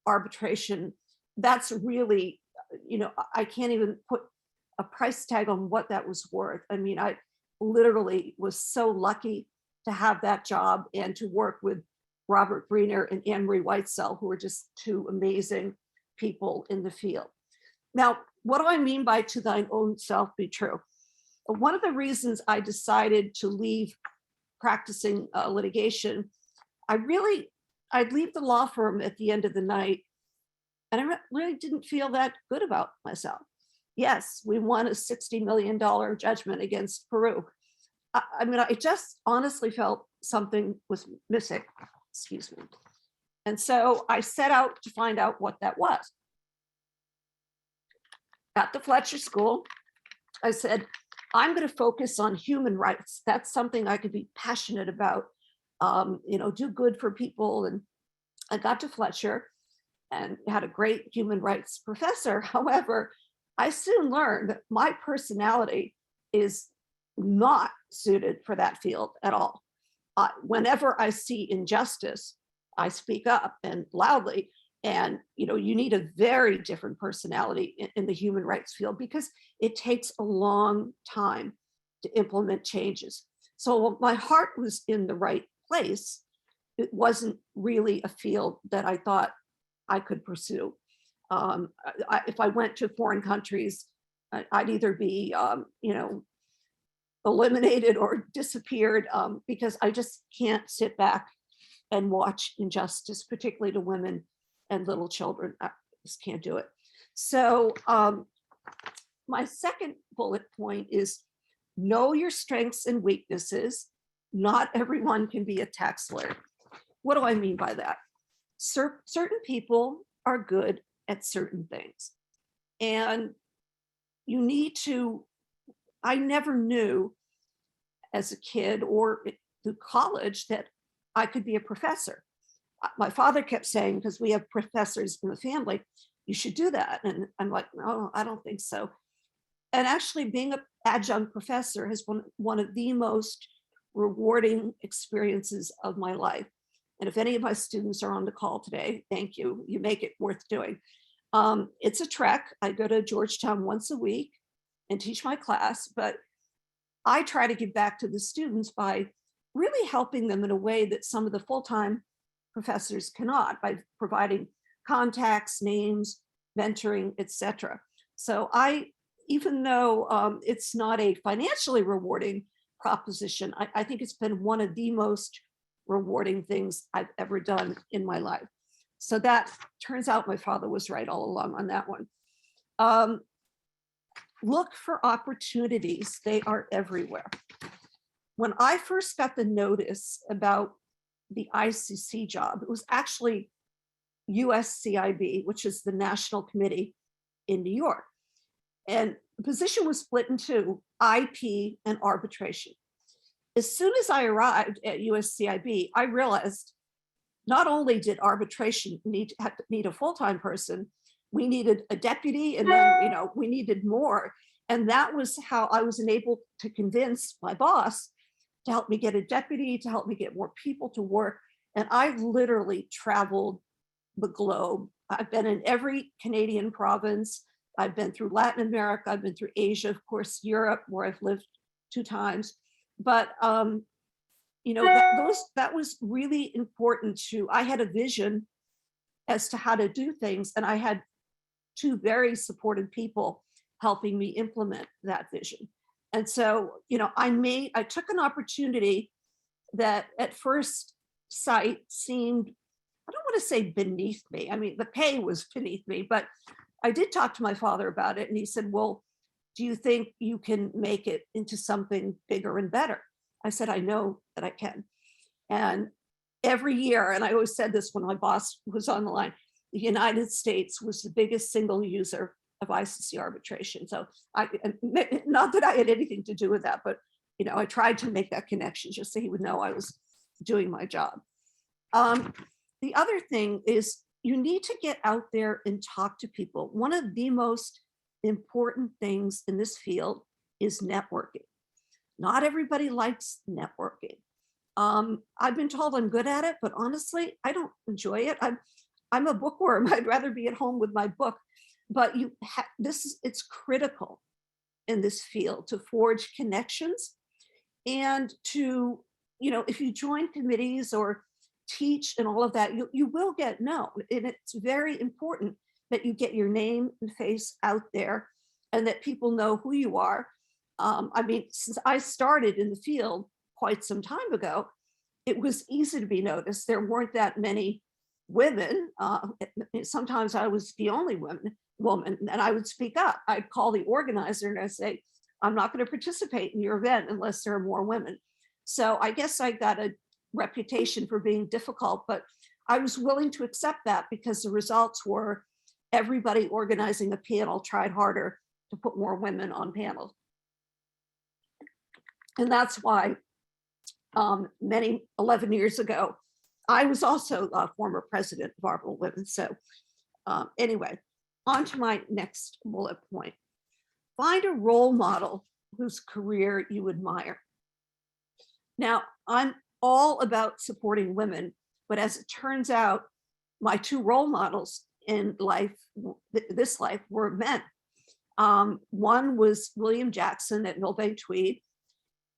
arbitration, that's really, I can't even put a price tag on what that was worth. I mean, I literally was so lucky to have that job and to work with Robert Greener and Anne-Marie Whitesell, who were just 2 amazing people in the field. Now, what do I mean by to thine own self be true? One of the reasons I decided to leave practicing litigation, I'd leave the law firm at the end of the night, and I really didn't feel that good about myself. Yes, we won a $60 million judgment against Peru. I just honestly felt something was missing, excuse me. And so I set out to find out what that was. At the Fletcher School, I said, I'm going to focus on human rights. That's something I could be passionate about, do good for people. And I got to Fletcher and had a great human rights professor. However, I soon learned that my personality is not suited for that field at all. Whenever I see injustice, I speak up and loudly. And you need a very different personality in the human rights field because it takes a long time to implement changes. So my heart was in the right place. It wasn't really a field that I thought I could pursue. If I went to foreign countries, I'd either be, eliminated or disappeared because I just can't sit back and watch injustice, particularly to women and little children. I just can't do it. So my second bullet point is know your strengths and weaknesses. Not everyone can be a tax lawyer. What do I mean by that? Certain people are good at certain things. And you need to, I never knew as a kid or through college that I could be a professor. My father kept saying, because we have professors in the family, you should do that. And I'm like, no, I don't think so. And actually being an adjunct professor has been one of the most rewarding experiences of my life. And if any of my students are on the call today, thank you. You make it worth doing. It's a trek. I go to Georgetown once a week and teach my class, but I try to give back to the students by really helping them in a way that some of the full-time professors cannot, by providing contacts, names, mentoring, etc. So even though it's not a financially rewarding proposition, I think it's been one of the most rewarding things I've ever done in my life. So that turns out my father was right all along on that one. Look for opportunities. They are everywhere. When I first got the notice about the ICC job, it was actually USCIB, which is the National Committee in New York. And the position was split into IP and arbitration. As soon as I arrived at USCIB, I realized not only did arbitration need a full-time person, we needed a deputy, and then we needed more. And that was how I was enabled to convince my boss to help me get a deputy, to help me get more people to work. And I literally traveled the globe. I've been in every Canadian province. I've been through Latin America. I've been through Asia, of course, Europe, where I've lived 2 times. But that was really important to, I had a vision as to how to do things. And I had 2 very supportive people helping me implement that vision. And so, I took an opportunity that at first sight seemed, I don't want to say beneath me. I mean, the pay was beneath me, but I did talk to my father about it. And he said, well, do you think you can make it into something bigger and better? I said, I know that I can. And every year, and I always said this when my boss was on the line, the United States was the biggest single user of ICC arbitration. So not that I had anything to do with that, but I tried to make that connection just so he would know I was doing my job. The other thing is you need to get out there and talk to people. One of the most important things in this field is networking. Not everybody likes networking. I've been told I'm good at it, but honestly, I don't enjoy it. I'm a bookworm. I'd rather be at home with my book. But it's critical in this field to forge connections and to, if you join committees or teach and all of that, you will get known. And it's very important that you get your name and face out there and that people know who you are. Since I started in the field quite some time ago, it was easy to be noticed. There weren't that many women. Sometimes I was the only woman, and I would speak up. I'd call the organizer and I'd say, I'm not going to participate in your event unless there are more women. So I guess I got a reputation for being difficult, but I was willing to accept that because the results were everybody organizing a panel tried harder to put more women on panels. And that's why 11 years ago, I was also a former president of ArbitralWomen. So anyway, on to my next bullet point. Find a role model whose career you admire. Now, I'm all about supporting women, but as it turns out, my two role models in life, this life, were men. One was William Jackson at Millbank Tweed.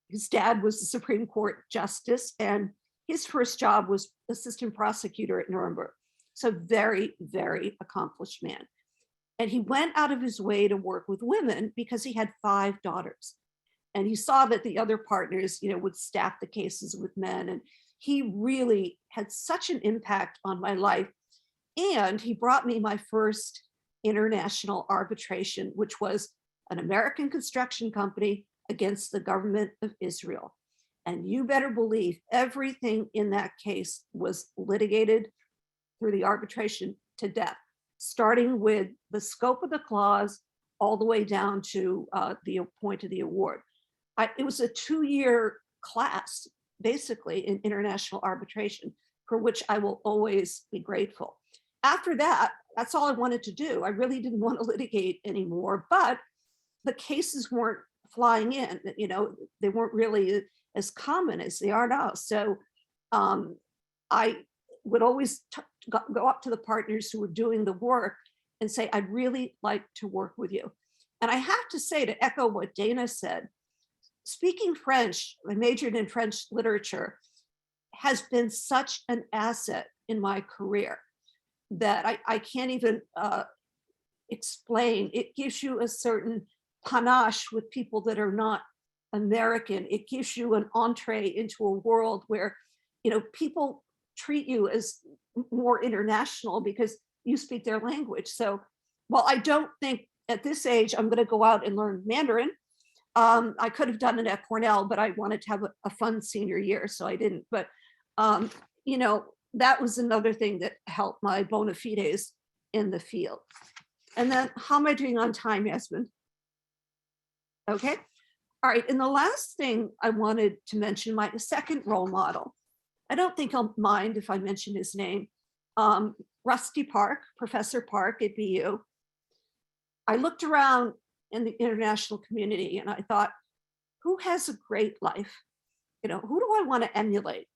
His dad was the Supreme Court Justice, and his first job was assistant prosecutor at Nuremberg. So very, very accomplished man. And he went out of his way to work with women because he had 5 daughters. And he saw that the other partners, would stack the cases with men. And he really had such an impact on my life. And he brought me my first international arbitration, which was an American construction company against the government of Israel. And you better believe everything in that case was litigated through the arbitration to death, starting with the scope of the clause all the way down to the point of the award. It was a 2-year class, basically, in international arbitration, for which I will always be grateful. After that, that's all I wanted to do. I really didn't want to litigate anymore, but the cases weren't flying in, they weren't really as common as they are now. So I would always go up to the partners who were doing the work and say, I'd really like to work with you. And I have to say, to echo what Dana said, speaking French, I majored in French literature, has been such an asset in my career that I can't even explain. It gives you a certain panache with people that are not American. It gives you an entree into a world where, people treat you as more international because you speak their language. So while I don't think at this age I'm going to go out and learn Mandarin, I could have done it at Cornell, but I wanted to have a fun senior year, so I didn't. But, that was another thing that helped my bona fides in the field. And then how am I doing on time, Yasmin? Okay. All right. And the last thing I wanted to mention, my second role model, I don't think I'll mind if I mention his name, Rusty Park, Professor Park at BU. I looked around in the international community and I thought, who has a great life? Who do I want to emulate?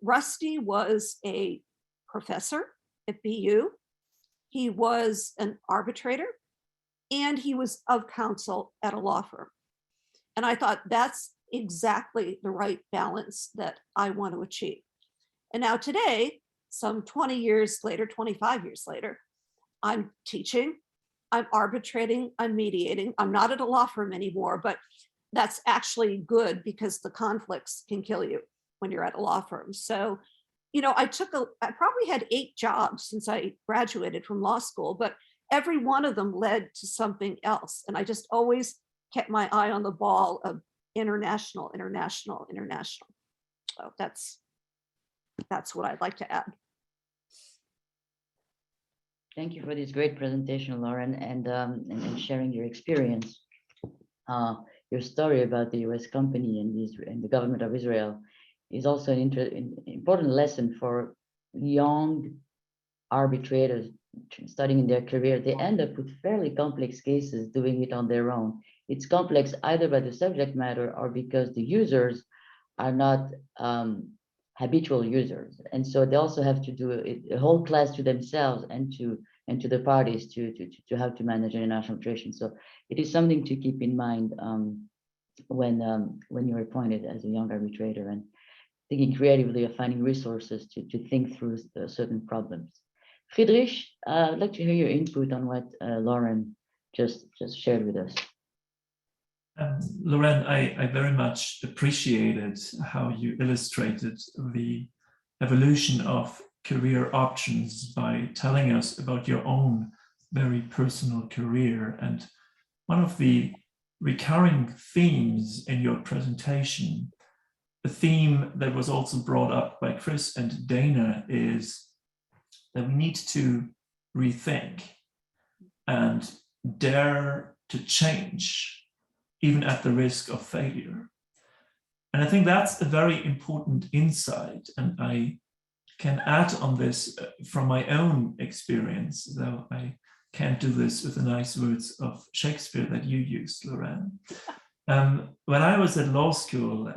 Rusty was a professor at BU. He was an arbitrator and he was of counsel at a law firm. And I thought that's exactly the right balance that I want to achieve. And now today, some 20 years later, 25 years later, I'm teaching, I'm arbitrating, I'm mediating. I'm not at a law firm anymore, but that's actually good because the conflicts can kill you when you're at a law firm. So, I probably had 8 jobs since I graduated from law school, but every one of them led to something else. And I just always kept my eye on the ball of international. So that's what I'd like to add. Thank you for this great presentation, Lauren, and sharing your experience. Your story about the U.S. company and the government of Israel is also an important lesson for young arbitrators studying in their career. They end up with fairly complex cases doing it on their own. It's complex either by the subject matter or because the users are not habitual users. And so they also have to do a whole class to themselves and to the parties to how to manage international arbitration. So it is something to keep in mind when you're appointed as a young arbitrator and thinking creatively of finding resources to think through certain problems. Friedrich, I'd like to hear your input on what Lauren just shared with us. Lauren, I very much appreciated how you illustrated the evolution of career options by telling us about your own very personal career. And one of the recurring themes in your presentation, a theme that was also brought up by Chris and Dana, is that we need to rethink and dare to change, even at the risk of failure. And I think that's a very important insight. And I can add on this from my own experience, though I can't do this with the nice words of Shakespeare that you used, Lauren. When I was at law school,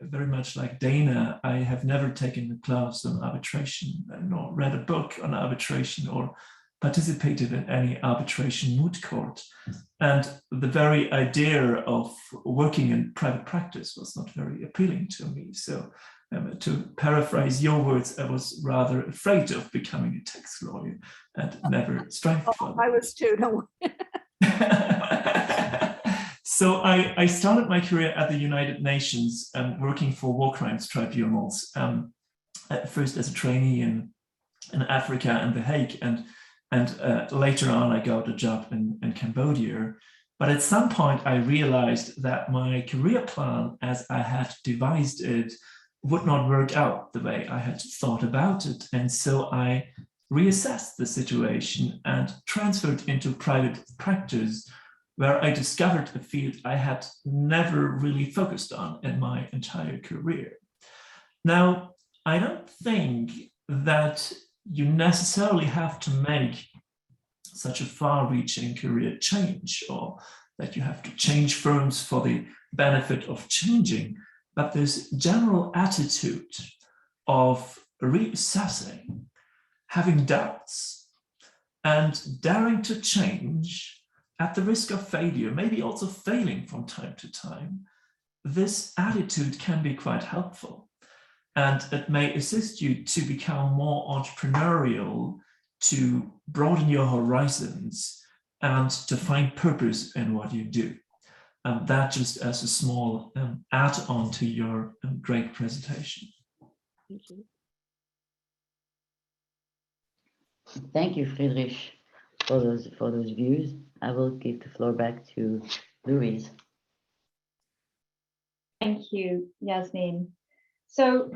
very much like Dana, I have never taken a class on arbitration, nor read a book on arbitration, or participated in any arbitration moot court. And the very idea of working in private practice was not very appealing to me. So to paraphrase your words, I was rather afraid of becoming a tax lawyer and never strived for that. I was too, don't worry. So I started my career at the United Nations, working for war crimes tribunals, at first as a trainee in Africa and The Hague, and later on I got a job in Cambodia. But at some point I realized that my career plan as I had devised it would not work out the way I had thought about it. And so I reassessed the situation and transferred into private practice, where I discovered a field I had never really focused on in my entire career. Now, I don't think that you necessarily have to make such a far-reaching career change, or that you have to change firms for the benefit of changing, but this general attitude of reassessing, having doubts, and daring to change at the risk of failure, maybe also failing from time to time, this attitude can be quite helpful. And it may assist you to become more entrepreneurial, to broaden your horizons, and to find purpose in what you do. That just as a small add-on to your great presentation. Thank you. Thank you, Friedrich, for those views. I will give the floor back to Louise. Thank you, Yasmin. So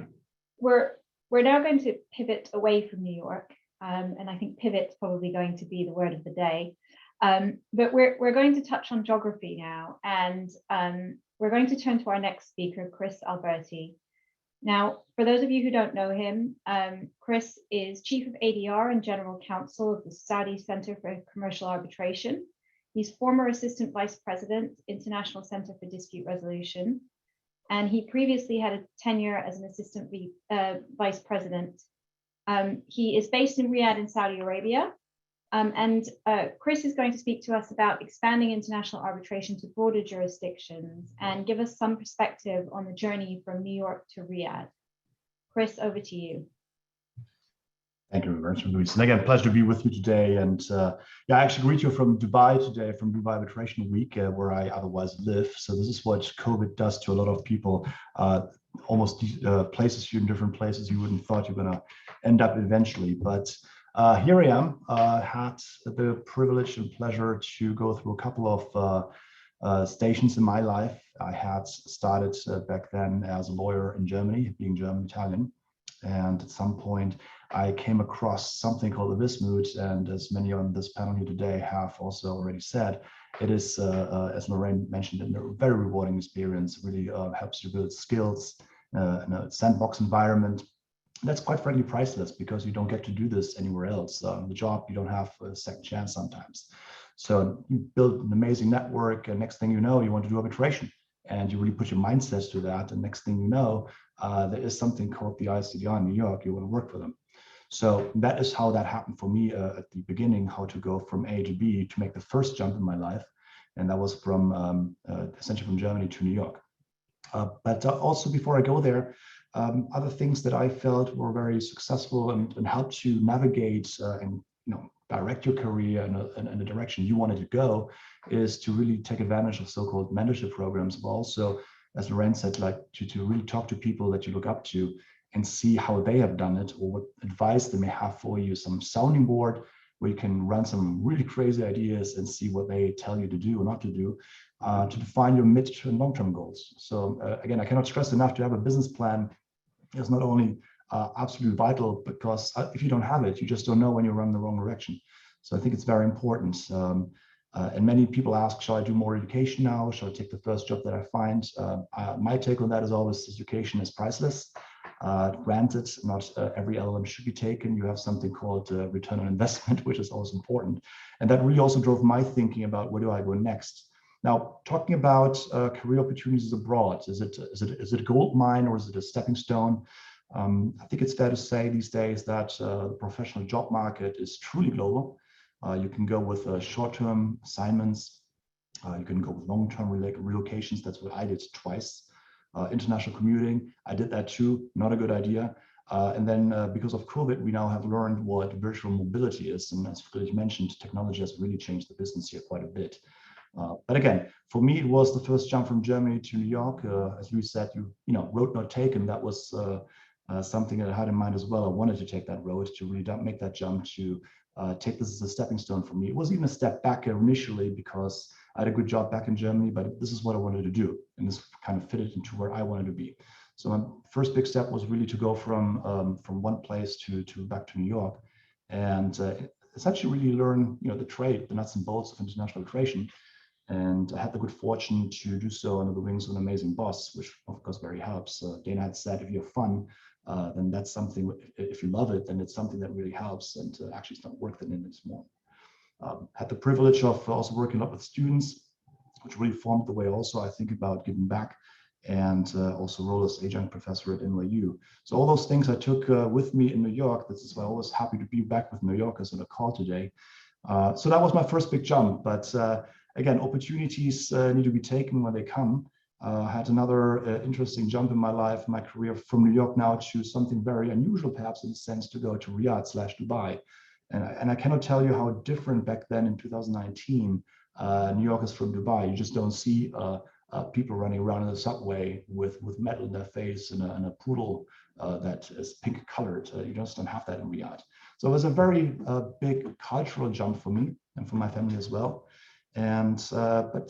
we're now going to pivot away from New York, and I think pivot's probably going to be the word of the day. But we're going to touch on geography now, and we're going to turn to our next speaker, Chris Alberti. Now, for those of you who don't know him, Chris is Chief of ADR and General Counsel of the Saudi Center for Commercial Arbitration. He's former Assistant Vice President, International Center for Dispute Resolution, and he previously had a tenure as an Assistant Vice President. He is based in Riyadh in Saudi Arabia, and Chris is going to speak to us about expanding international arbitration to broader jurisdictions and give us some perspective on the journey from New York to Riyadh. Chris, over to you. Thank you very much, Louise. And again, pleasure to be with you today. And yeah, I actually greet you from Dubai today, from Dubai Arbitration Week, where I otherwise live. So this is what COVID does to a lot of people. Almost places you in different places you wouldn't thought you're going to end up eventually. But here I am. Had the privilege and pleasure to go through a couple of stations in my life. I had started back then as a lawyer in Germany, being German-Italian. And at some point, I came across something called the Wismut, and as many on this panel here today have also already said, it is, as Lorraine mentioned, a very rewarding experience. It really helps you build skills in a sandbox environment. That's quite frankly priceless, because you don't get to do this anywhere else. The job, you don't have a second chance sometimes. So you build an amazing network, and next thing you know, you want to do arbitration. And you really put your mindset to that. And next thing you know, there is something called the ICDR in New York. You want to work for them. So that is how that happened for me at the beginning, how to go from A to B to make the first jump in my life. And that was from essentially from Germany to New York. But also before I go there, other things that I felt were very successful and helped you navigate and direct your career in the direction you wanted to go is to really take advantage of so-called mentorship programs, but also, as Lorraine said, like to really talk to people that you look up to and see how they have done it, or what advice they may have for you, some sounding board where you can run some really crazy ideas and see what they tell you to do or not to do, to define your mid and long-term goals. So again, I cannot stress enough to have a business plan is not only absolutely vital, because if you don't have it, you just don't know when you run in the wrong direction. So I think it's very important. And many people ask, shall I do more education now? Shall I take the first job that I find? My take on that is always education is priceless. Granted, not every element should be taken. You have something called return on investment, which is also important. And that really also drove my thinking about where do I go next. Now, talking about career opportunities abroad, is it a gold mine or is it a stepping stone? I think it's fair to say these days that the professional job market is truly global. You can go with short-term assignments. You can go with long-term relocations. That's what I did twice. International commuting, I did that too. Not a good idea. And then because of COVID, we now have learned what virtual mobility is. And as Friedrich mentioned, technology has really changed the business here quite a bit. But again, for me, it was the first jump from Germany to New York. As Louise said, road not taken. That was something that I had in mind as well. I wanted to take that road to really make that jump, to take this as a stepping stone for me. It was even a step back initially because I had a good job back in Germany, but this is what I wanted to do. And this kind of fitted into where I wanted to be. So my first big step was really to go from one place to back to New York, and essentially really learn the trade, the nuts and bolts of international arbitration. And I had the good fortune to do so under the wings of an amazing boss, which of course very helps. Dana had said, if you have fun, then that's something, if you love it, then it's something that really helps, and actually it's not work than it is more. Had the privilege of also working a lot with students, which really formed the way also I think about giving back, and also role as adjunct professor at NYU. So all those things I took with me in New York. This is why I'm always happy to be back with New Yorkers on a call today. So that was my first big jump, but again, opportunities need to be taken when they come. I had another interesting jump in my life, my career, from New York now to something very unusual, perhaps in a sense, to go to Riyadh/Dubai. And I cannot tell you how different back then in 2019, New Yorkers from Dubai. You just don't see people running around in the subway with metal in their face and a poodle that is pink colored. You just don't have that in Riyadh. So it was a very big cultural jump for me and for my family as well. And but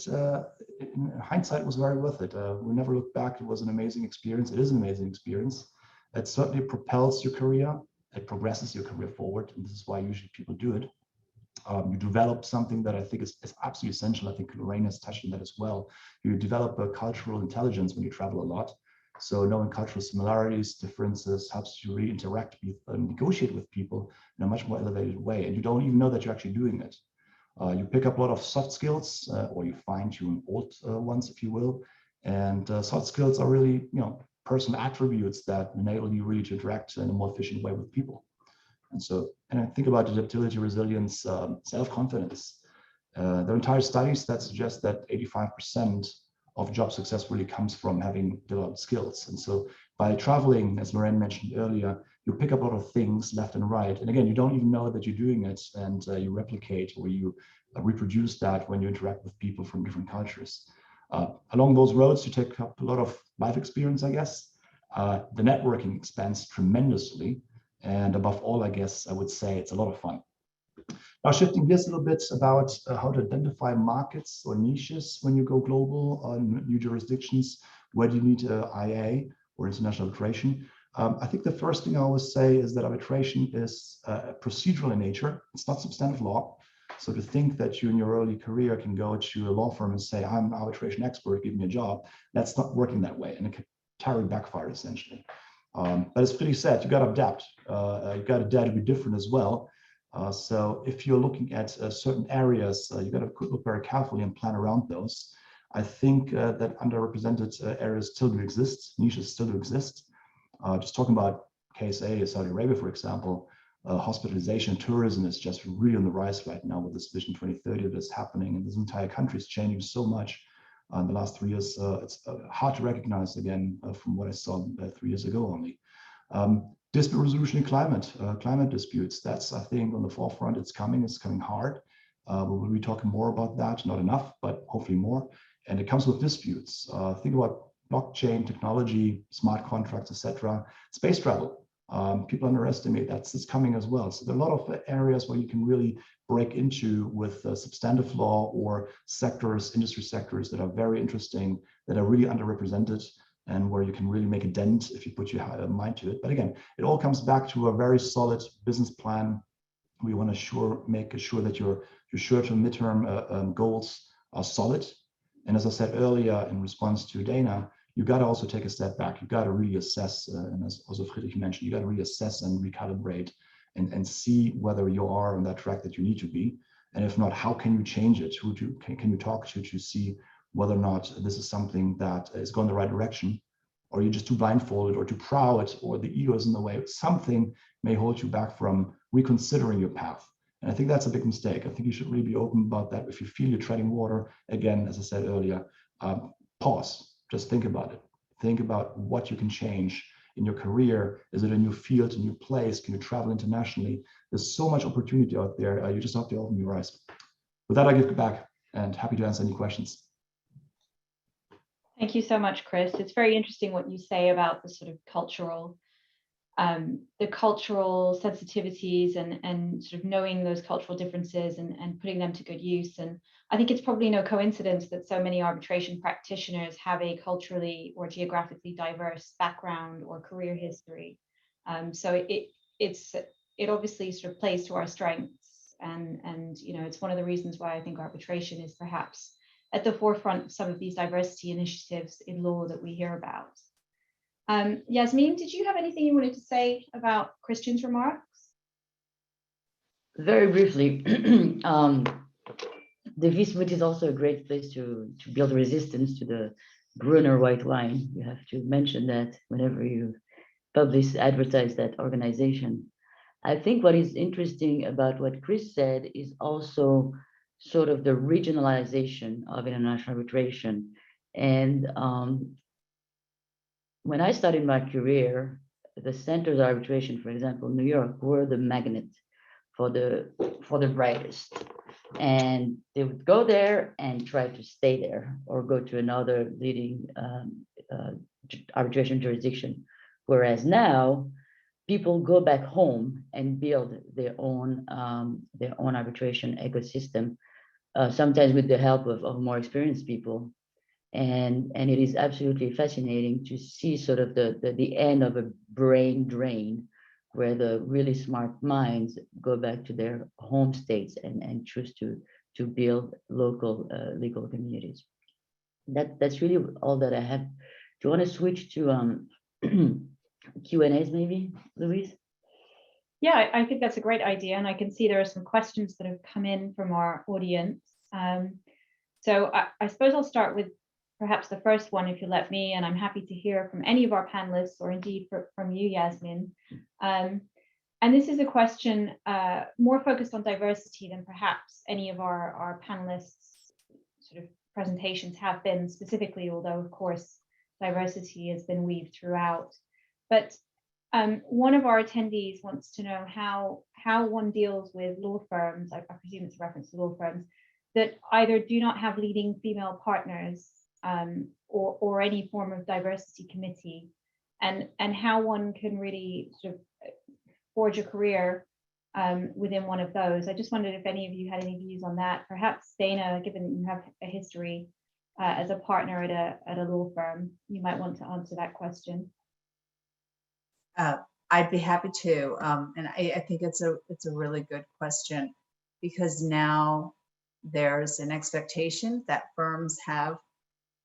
in hindsight, it was very worth it. We never look back. It was an amazing experience. It is an amazing experience. It certainly propels your career. It progresses your career forward, and this is why usually people do it. You develop something that I think is absolutely essential. I think Lorraine has touched on that as well. You develop a cultural intelligence when you travel a lot. So knowing cultural similarities, differences, helps you really interact with and negotiate with people in a much more elevated way. And you don't even know that you're actually doing it. You pick up a lot of soft skills, or you fine-tune old ones, if you will. And soft skills are really, personal attributes that enable you really to interact in a more efficient way with people. And I think about adaptability, resilience, self-confidence. There are entire studies that suggest that 85% of job success really comes from having developed skills. And so by traveling, as Lorraine mentioned earlier, you pick up a lot of things left and right. And again, you don't even know that you're doing it, and you replicate or you reproduce that when you interact with people from different cultures. Along those roads, you take up a lot of life experience, I guess. The networking expands tremendously. And above all, I guess I would say it's a lot of fun. Now, shifting gears a little bit about how to identify markets or niches when you go global on new jurisdictions. Where do you need IA or international arbitration? I think the first thing I always say is that arbitration is procedural in nature. It's not substantive law. So to think that you in your early career can go to a law firm and say, I'm an arbitration expert, give me a job, that's not working that way. And it can entirely backfire essentially. But as Friedrich said, you got to adapt. You got to dare to be different as well. So if you're looking at certain areas, you got to look very carefully and plan around those. I think that underrepresented areas still do exist, niches still do exist. Just talking about KSA, Saudi Arabia, for example, hospitalization, tourism is just really on the rise right now with this Vision 2030 that's happening, and this entire country is changing so much. In the last 3 years, it's hard to recognize again from what I saw 3 years ago only. Dispute resolution and climate disputes, that's, I think, on the forefront. It's coming hard. We'll be talking more about that, not enough, but hopefully more. And it comes with disputes. Think about blockchain technology, smart contracts, etc. Space travel. People underestimate that's coming as well. So there are a lot of areas where you can really break into with substantive law or sectors, industry sectors that are very interesting, that are really underrepresented, and where you can really make a dent if you put your mind to it. But again, it all comes back to a very solid business plan. We want to make sure that your short-term, midterm goals are solid. And as I said earlier in response to Dana, you got to also take a step back. You got to really assess, and as also Friedrich mentioned, you got to really assess and recalibrate and see whether you are on that track that you need to be. And if not, how can you change it? Can you talk to see whether or not this is something that is going the right direction, or you're just too blindfolded or too proud, or the ego is in the way? Something may hold you back from reconsidering your path. And I think that's a big mistake. I think you should really be open about that. If you feel you're treading water, again, as I said earlier, pause, just think about it. Think about what you can change in your career. Is it a new field, a new place? Can you travel internationally? There's so much opportunity out there. You just have to open your eyes. With that, I give it back and happy to answer any questions. Thank you so much, Chris. It's very interesting what you say about the sort of cultural sensitivities and sort of knowing those cultural differences and putting them to good use. And I think it's probably no coincidence that so many arbitration practitioners have a culturally or geographically diverse background or career history. So it obviously sort of plays to our strengths, and you know, it's one of the reasons why I think arbitration is perhaps at the forefront of some of these diversity initiatives in law that we hear about. Yasmin, did you have anything you wanted to say about Christian's remarks? Very briefly, the Wismut is also a great place to build resistance to the Gruner white line. You have to mention that whenever you advertise that organization. I think what is interesting about what Chris said is also sort of the regionalization of international arbitration. And when I started my career, the centers of arbitration, for example, New York, were the magnet for the brightest. And they would go there and try to stay there or go to another leading arbitration jurisdiction. Whereas now, people go back home and build their own arbitration ecosystem, sometimes with the help of more experienced people. And it is absolutely fascinating to see sort of the end of a brain drain, where the really smart minds go back to their home states and choose to build local legal communities. That's really all that I have. Do you want to switch to Q&As maybe, Louise? Yeah, I think that's a great idea. And I can see there are some questions that have come in from our audience. So I suppose I'll start with perhaps the first one, if you let me, and I'm happy to hear from any of our panelists or indeed from you, Yasmin. And this is a question more focused on diversity than perhaps any of our panelists' sort of presentations have been specifically, although of course diversity has been weaved throughout. But one of our attendees wants to know how one deals with law firms, I presume it's a reference to law firms, that either do not have leading female partners or any form of diversity committee, and how one can really sort of forge a career within one of those. I just wondered if any of you had any views on that. Perhaps Dana, given that you have a history as a partner at a law firm, you might want to answer that question. I'd be happy to, and I think it's a really good question, because now there's an expectation that firms have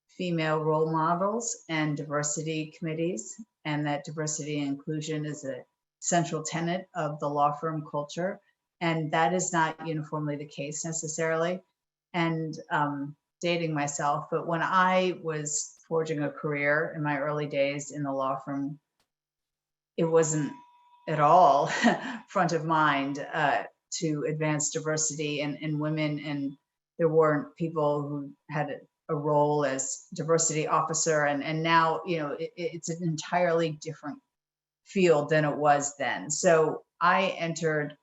female role models and diversity committees, and that diversity and inclusion is a central tenet of the law firm culture, and that is not uniformly the case necessarily. And dating myself, but when I was forging a career in my early days in the law firm, it wasn't at all front of mind to advance diversity and women, and there weren't people who had a role as diversity officer, and now it's an entirely different field than it was then. So I entered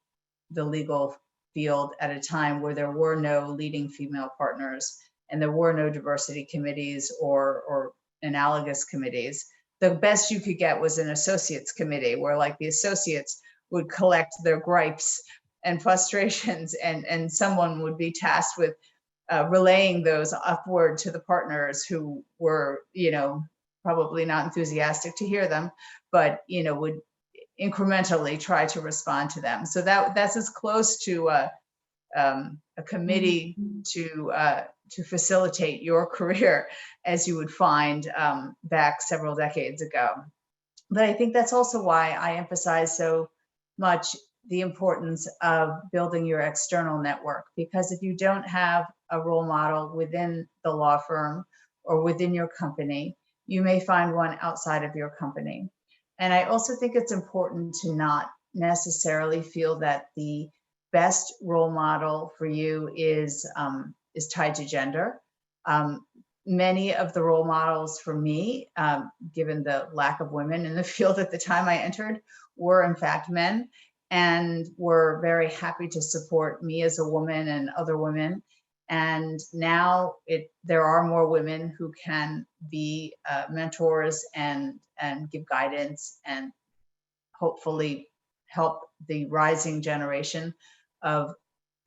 the legal field at a time where there were no leading female partners and there were no diversity committees or analogous committees. The best you could get was an associates committee, where like the associates would collect their gripes and frustrations, and someone would be tasked with relaying those upward to the partners, who were, probably not enthusiastic to hear them, but, would incrementally try to respond to them. So that's as close to a committee to facilitate your career as you would find back several decades ago. But I think that's also why I emphasize so much the importance of building your external network, because if you don't have a role model within the law firm or within your company, you may find one outside of your company. And I also think it's important to not necessarily feel that the best role model for you is tied to gender. Many of the role models for me, given the lack of women in the field at the time I entered, were in fact men, and were very happy to support me as a woman and other women. And now there are more women who can be mentors and give guidance and hopefully help the rising generation of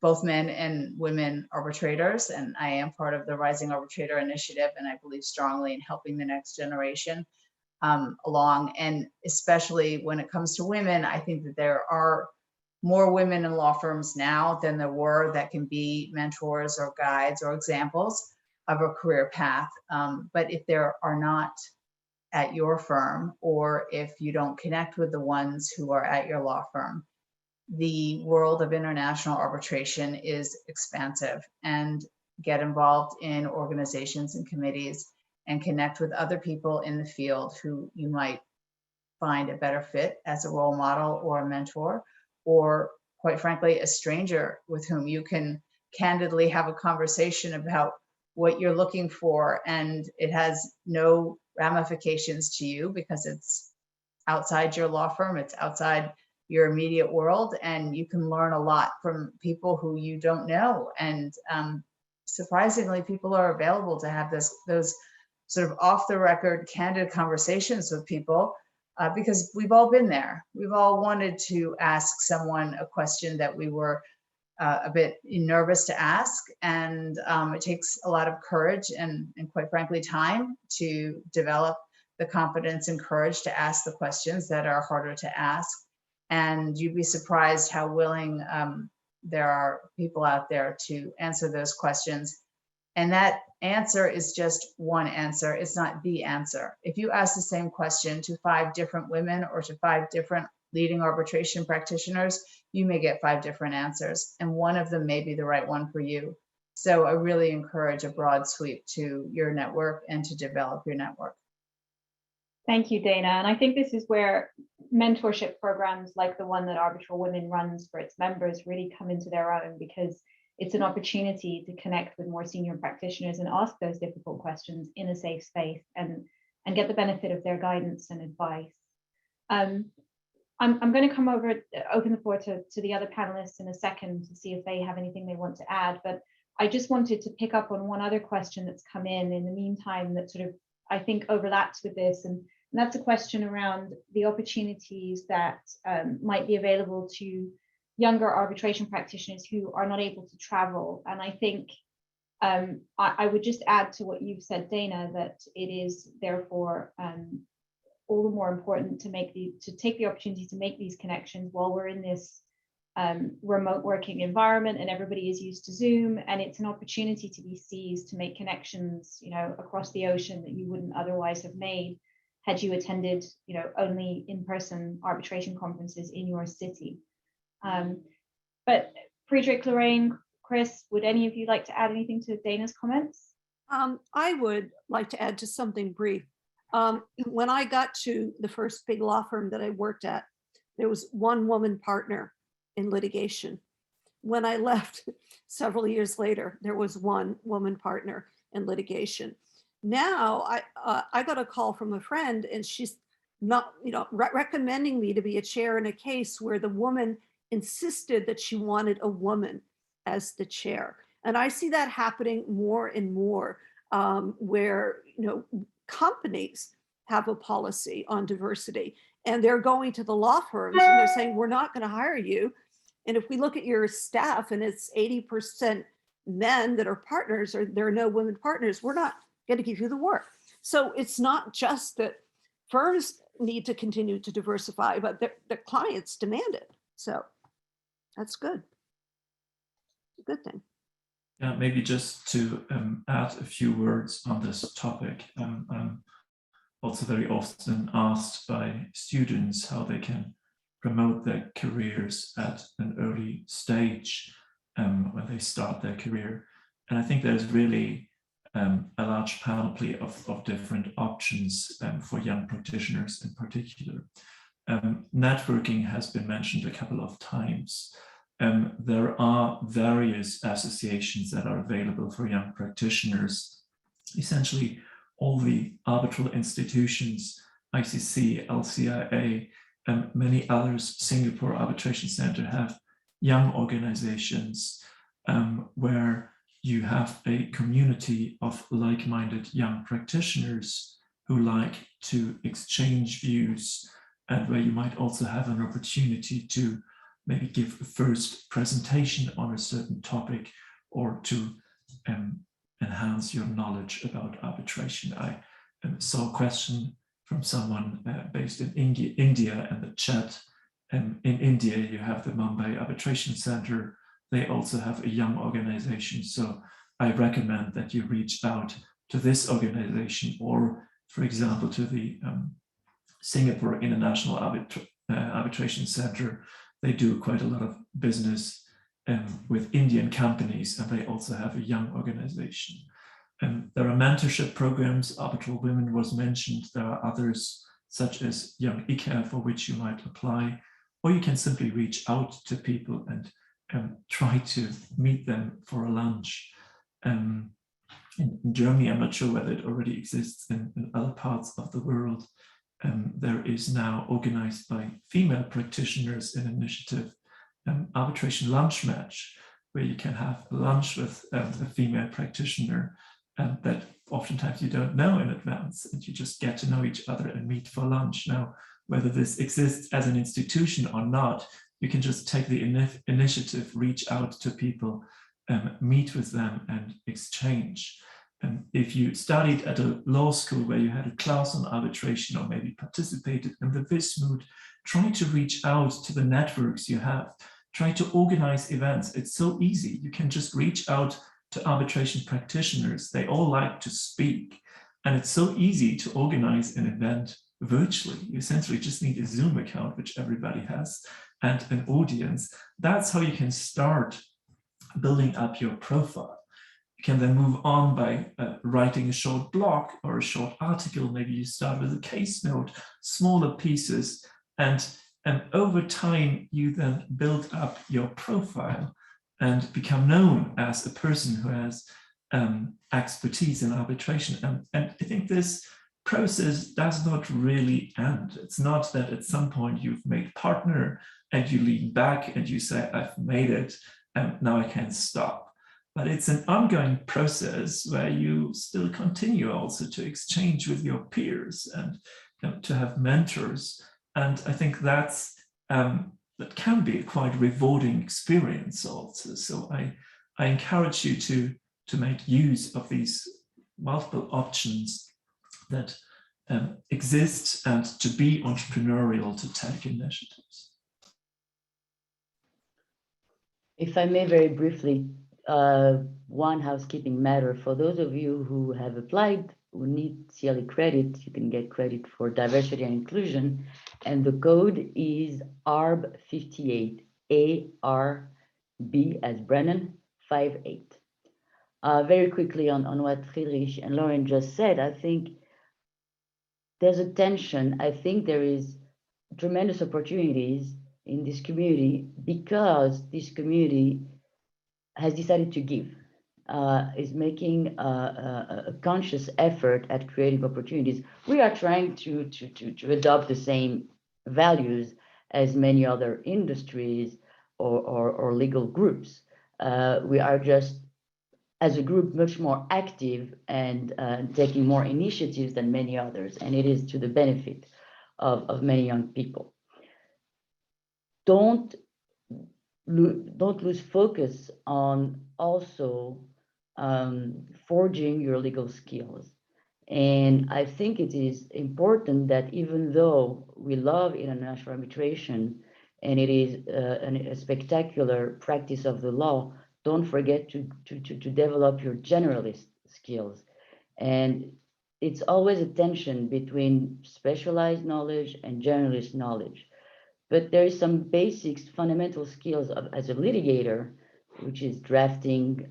both men and women arbitrators. And I am part of the Rising Arbitrator Initiative, and I believe strongly in helping the next generation along. And especially when it comes to women, I think that there are more women in law firms now than there were that can be mentors or guides or examples of a career path. But if there are not at your firm, or if you don't connect with the ones who are at your law firm, the world of international arbitration is expansive, and get involved in organizations and committees and connect with other people in the field who you might find a better fit as a role model or a mentor, or quite frankly, a stranger with whom you can candidly have a conversation about what you're looking for. And it has no ramifications to you because it's outside your law firm, it's outside your immediate world, and you can learn a lot from people who you don't know. And surprisingly, people are available to have those sort of off the record, candid conversations with people because we've all been there. We've all wanted to ask someone a question that we were a bit nervous to ask. And it takes a lot of courage and quite frankly, time to develop the confidence and courage to ask the questions that are harder to ask. And you'd be surprised how willing there are people out there to answer those questions. And that answer is just one answer. It's not the answer. If you ask the same question to 5 different women or to 5 different leading arbitration practitioners, you may get 5 different answers, and one of them may be the right one for you. So I really encourage a broad sweep to your network and to develop your network. Thank you, Dana. And I think this is where mentorship programs like the one that ArbitralWomen runs for its members really come into their own, because it's an opportunity to connect with more senior practitioners and ask those difficult questions in a safe space and get the benefit of their guidance and advice. I'm going to come over, open the floor to the other panelists in a second to see if they have anything they want to add, but I just wanted to pick up on one other question that's come in the meantime that sort of, I think, overlaps with this, and that's a question around the opportunities that might be available to younger arbitration practitioners who are not able to travel. And I think I would just add to what you've said, Dana, that it is therefore all the more important to take the opportunity to make these connections while we're in this remote working environment and everybody is used to Zoom, and it's an opportunity to be seized to make connections, you know, across the ocean that you wouldn't otherwise have made had you attended, you know, only in-person arbitration conferences in your city. But Friedrich, Lorraine, Chris, would any of you like to add anything to Dana's comments? I would like to add just something brief. When I got to the first big law firm that I worked at, there was one woman partner in litigation. When I left several years later, there was one woman partner in litigation. Now I got a call from a friend, and she's not, you know, recommending me to be a chair in a case where the woman insisted that she wanted a woman as the chair. And I see that happening more and more, where, you know, companies have a policy on diversity, and they're going to the law firms and they're saying, we're not going to hire you. And if we look at your staff and it's 80% men that are partners, or there are no women partners, we're not going to give you the work. So it's not just that firms need to continue to diversify, but the clients demand it. So that's good. A good thing. Yeah, maybe just to add a few words on this topic. I'm also very often asked by students how they can promote their careers at an early stage when they start their career. And I think there's really a large panoply of different options for young practitioners in particular. Networking has been mentioned a couple of times. There are various associations that are available for young practitioners. Essentially, all the arbitral institutions, ICC, LCIA, and many others, Singapore Arbitration Center, have young organizations where you have a community of like-minded young practitioners who like to exchange views, and where you might also have an opportunity to maybe give a first presentation on a certain topic, or to enhance your knowledge about arbitration. I saw a question from someone based in India in the chat. In India, you have the Mumbai Arbitration Center. They also have a young organization. So I recommend that you reach out to this organization, or, for example, to the Singapore International Arbitration Center. They do quite a lot of business with Indian companies, and they also have a young organization. There are mentorship programs. ArbitralWomen was mentioned. There are others, such as Young ICA, for which you might apply, or you can simply reach out to people and try to meet them for a lunch. In Germany, I'm not sure whether it already exists in other parts of the world. There is now, organized by female practitioners, an initiative, Arbitration Lunch Match, where you can have lunch with a female practitioner that oftentimes you don't know in advance, and you just get to know each other and meet for lunch. Now, whether this exists as an institution or not, you can just take the initiative, reach out to people, meet with them and exchange. If you studied at a law school where you had a class on arbitration, or maybe participated in the Wismut, try to reach out to the networks you have. Try to organize events. It's so easy. You can just reach out to arbitration practitioners. They all like to speak. And it's so easy to organize an event virtually. You essentially just need a Zoom account, which everybody has, and an audience. That's how you can start building up your profile. You can then move on by writing a short blog or a short article. Maybe you start with a case note, smaller pieces, and over time you then build up your profile and become known as a person who has expertise in arbitration. And I think this process does not really end. It's not that at some point you've made partner and you lean back and you say, I've made it, and now I can stop. But it's an ongoing process where you still continue also to exchange with your peers and to have mentors. And I think that can be a quite rewarding experience also. So I encourage you to make use of these multiple options that exist, and to be entrepreneurial, to take initiatives. If I may, very briefly, one housekeeping matter. For those of you who have applied, who need CLE credit, you can get credit for diversity and inclusion. And the code is ARB58, ARB as Brennan, 58. Very quickly on what Friedrich and Lauren just said, I think there's a tension. I think there is tremendous opportunities in this community, because this community has decided to give, is making a conscious effort at creating opportunities. We are trying to adopt the same values as many other industries or legal groups. We are just, as a group, much more active and taking more initiatives than many others, and it is to the benefit of many young people. Don't lose focus on also forging your legal skills. And I think it is important that, even though we love international arbitration and it is a spectacular practice of the law, don't forget to develop your generalist skills. And it's always a tension between specialized knowledge and generalist knowledge. but there is some basics, fundamental skills as a litigator, which is drafting,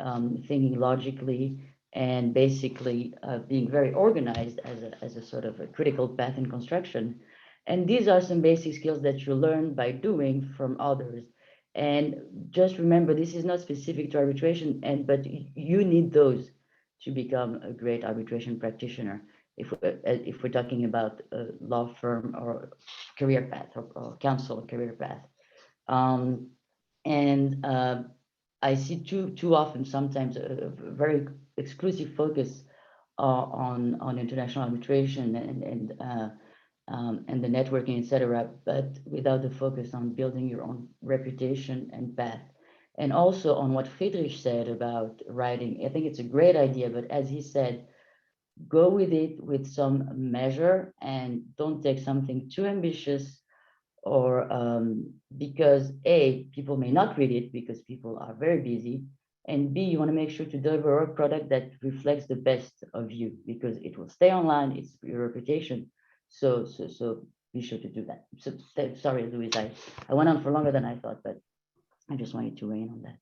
thinking logically, and basically being very organized as a sort of a critical path in construction. And these are some basic skills that you learn by doing from others. And just remember, this is not specific to arbitration, but you need those to become a great arbitration practitioner. If we're talking about a law firm or career path or counsel career path. I see too often sometimes a very exclusive focus on international arbitration and the networking, etc., but without the focus on building your own reputation and path. And also on what Friedrich said about writing. I think it's a great idea, but as he said, go with it with some measure and don't take something too ambitious, or because A, people may not read it because people are very busy, and B, you want to make sure to deliver a product that reflects the best of you, because it will stay online, it's your reputation. So be sure to do that. So sorry, Louise, I went on for longer than I thought, but I just wanted to weigh in on that.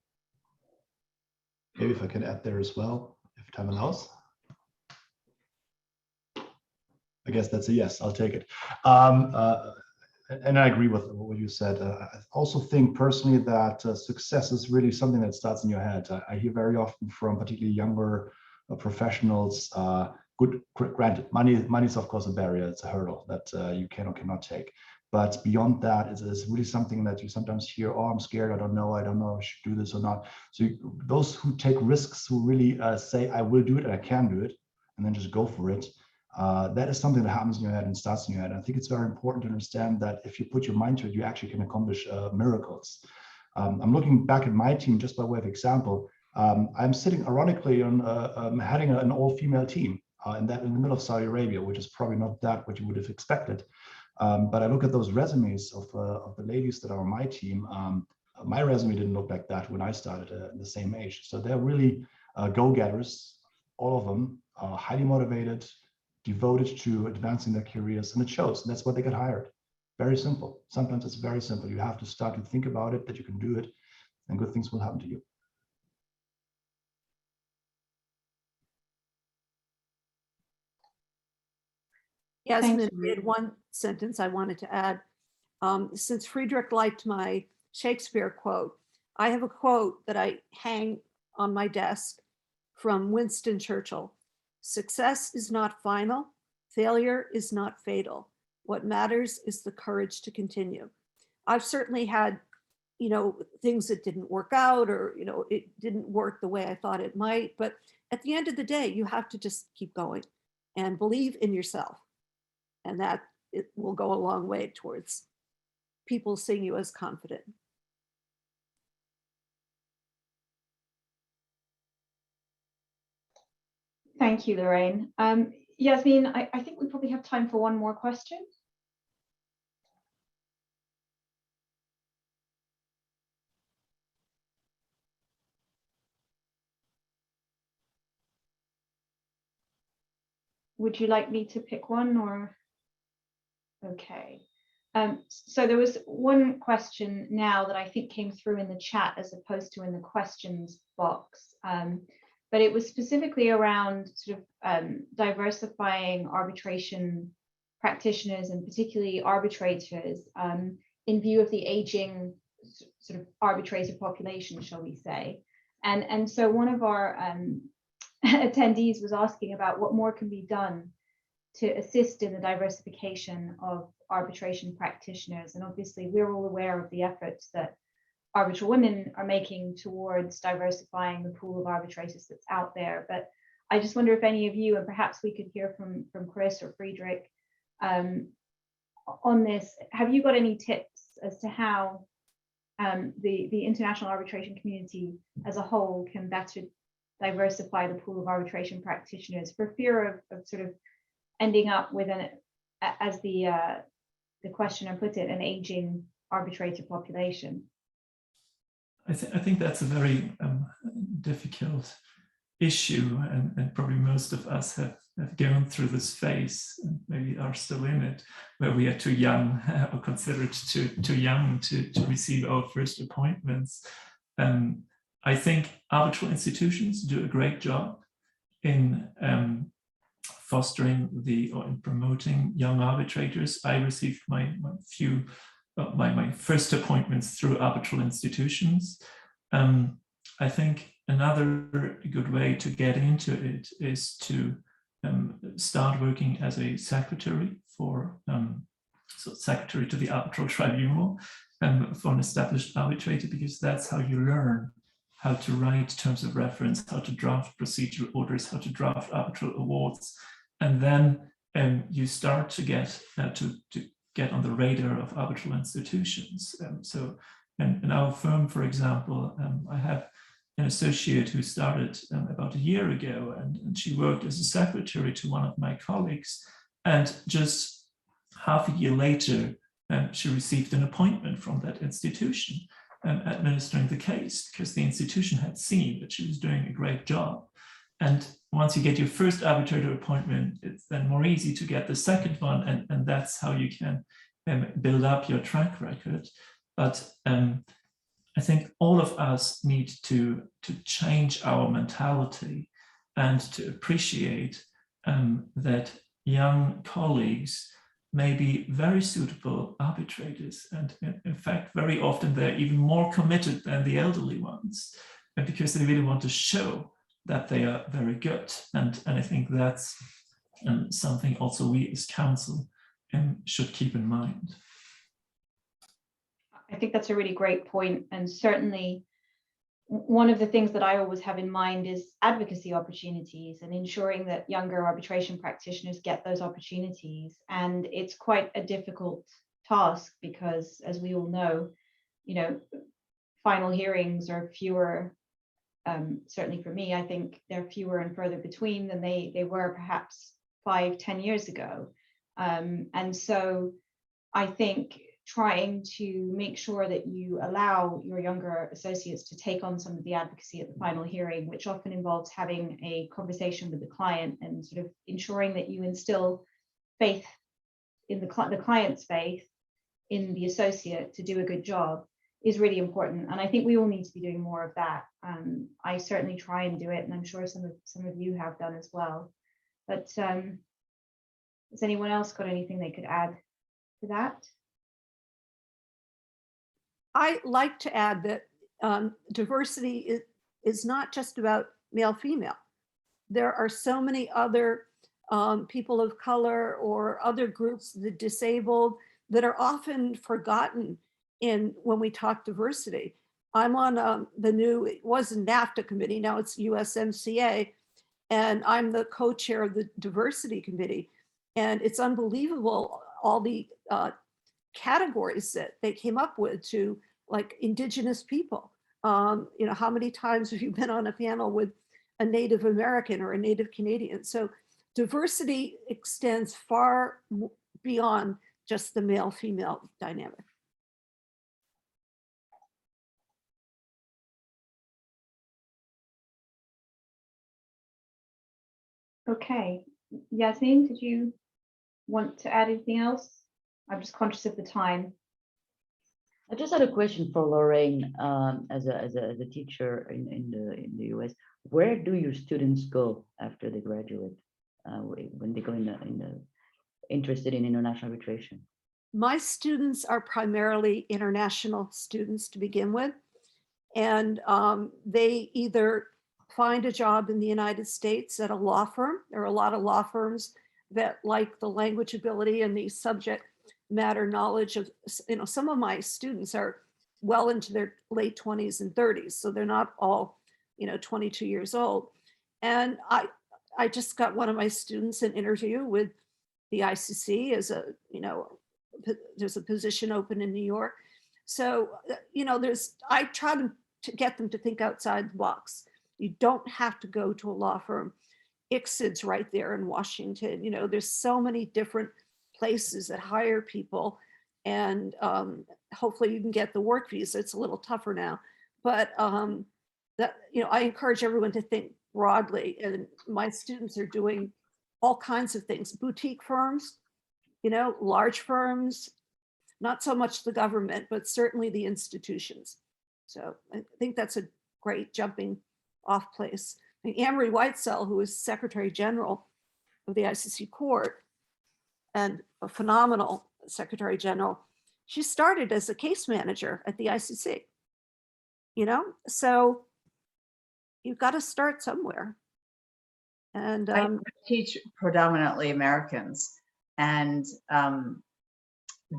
Maybe if I can add there as well, if time allows. I guess that's a yes, I'll take it. And I agree with what you said. I also think personally that success is really something that starts in your head. I hear very often from particularly younger professionals, granted, money is of course a barrier, it's a hurdle that you can or cannot take. But beyond that, it's really something that you sometimes hear, oh, I'm scared, I don't know if I should do this or not. So those who take risks, who really say, I will do it and I can do it, and then just go for it, that is something that happens in your head and starts in your head. I think it's very important to understand that if you put your mind to it, you actually can accomplish miracles. I'm looking back at my team just by way of example. I'm sitting ironically on heading an all-female team in the middle of Saudi Arabia, which is probably not that what you would have expected. But I look at those resumes of the ladies that are on my team. My resume didn't look like that when I started at the same age. So they're really go-getters, all of them, highly motivated, devoted to advancing their careers, and it shows. And that's why they get hired. Very simple. Sometimes it's very simple. You have to start to think about it, that you can do it, and good things will happen to you. Yasmin, I had one sentence I wanted to add. Since Friedrich liked my Shakespeare quote, I have a quote that I hang on my desk from Winston Churchill. Success is not final. Failure is not fatal. What matters is the courage to continue. I've certainly had, things that didn't work out, or, it didn't work the way I thought it might. But at the end of the day, you have to just keep going and believe in yourself. And that it will go a long way towards people seeing you as confident. Thank you, Lorraine. Yasmin, I think we probably have time for one more question. Would you like me to pick one, or? Okay. So there was one question now that I think came through in the chat as opposed to in the questions box. But it was specifically around sort of diversifying arbitration practitioners, and particularly arbitrators, in view of the aging sort of arbitrator population, shall we say. And so one of our attendees was asking about what more can be done to assist in the diversification of arbitration practitioners. And obviously we're all aware of the efforts that ArbitralWomen are making towards diversifying the pool of arbitrators that's out there. But I just wonder if any of you, and perhaps we could hear from Chris or Friedrich on this, have you got any tips as to how the international arbitration community as a whole can better diversify the pool of arbitration practitioners, for fear of sort of ending up with as the questioner put it, an aging arbitrator population? I think that's a very difficult issue, and probably most of us have have gone through this phase, and maybe are still in it, where we are too young or considered too young to receive our first appointments. I think arbitral institutions do a great job in fostering or in promoting young arbitrators. I received my first appointments through arbitral institutions. I think another good way to get into it is to start working as a secretary secretary to the arbitral tribunal for an established arbitrator, because that's how you learn how to write terms of reference, how to draft procedural orders, how to draft arbitral awards, and then you start to get on the radar of arbitral institutions. So in our firm, for example, I have an associate who started about a year ago, and she worked as a secretary to one of my colleagues, and just half a year later, she received an appointment from that institution administering the case, because the institution had seen that she was doing a great job. And once you get your first arbitrator appointment, it's then more easy to get the second one, and that's how you can build up your track record. But I think all of us need to change our mentality and to appreciate that young colleagues may be very suitable arbitrators. And in fact, very often they're even more committed than the elderly ones, because they really want to show that they are very good. And I think that's something also we as counsel should keep in mind. I think that's a really great point. And certainly one of the things that I always have in mind is advocacy opportunities and ensuring that younger arbitration practitioners get those opportunities. And it's quite a difficult task because, as we all know, final hearings are fewer. Certainly for me, I think they're fewer and further between than they were perhaps 5-10 years ago. And so I think trying to make sure that you allow your younger associates to take on some of the advocacy at the final hearing, which often involves having a conversation with the client and sort of ensuring that you instill faith in the client's faith in the associate to do a good job, is really important. And I think we all need to be doing more of that. I certainly try and do it, and I'm sure some of you have done as well. But has anyone else got anything they could add to that? I like to add that diversity is not just about male-female. There are so many other people of color or other groups, the disabled, that are often forgotten when we talk diversity. I'm on the new, it was NAFTA committee, now it's USMCA, and I'm the co-chair of the diversity committee. And it's unbelievable all the categories that they came up with to, like, Indigenous people. How many times have you been on a panel with a Native American or a Native Canadian? So diversity extends far beyond just the male-female dynamic. Okay, Yasmin, did you want to add anything else? I'm just conscious of the time. I just had a question for Lorraine, as a teacher in the US. Where do your students go after they graduate, when they go interested in international arbitration? My students are primarily international students to begin with, and they either find a job in the United States at a law firm. There are a lot of law firms that like the language ability and the subject matter knowledge of, some of my students are well into their late 20s and 30s, so they're not all 22 years old. And I just got one of my students an interview with the ICC as there's a position open in New York. So I try to get them to think outside the box. You don't have to go to a law firm. ICSID's right there in Washington. There's so many different places that hire people, and hopefully you can get the work visa. It's a little tougher now, but I encourage everyone to think broadly, and my students are doing all kinds of things, boutique firms, you know, large firms, not so much the government, but certainly the institutions. So I think that's a great jumping off place. And Amory Whitesell, who is Secretary General of the ICC Court and a phenomenal Secretary General, she started as a case manager at the ICC, you know? So you've got to start somewhere. And I teach predominantly Americans, and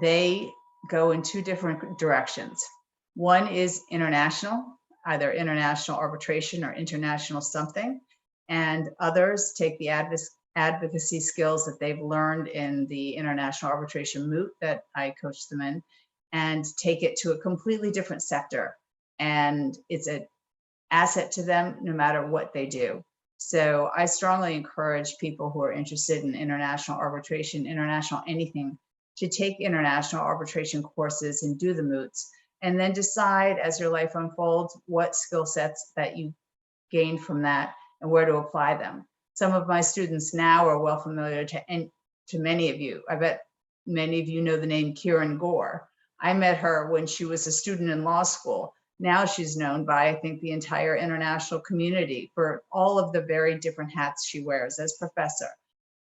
they go in two different directions. One is international, either international arbitration or international something, and others take the advocacy skills that they've learned in the international arbitration moot that I coach them in, and take it to a completely different sector. And it's an asset to them no matter what they do. So I strongly encourage people who are interested in international arbitration, international anything, to take international arbitration courses and do the moots, and then decide as your life unfolds what skill sets that you gain from that and where to apply them. Some of my students now are well familiar to many of you. I bet many of you know the name Kieran Gore. I met her when she was a student in law school. Now she's known by, I think, the entire international community for all of the very different hats she wears as professor,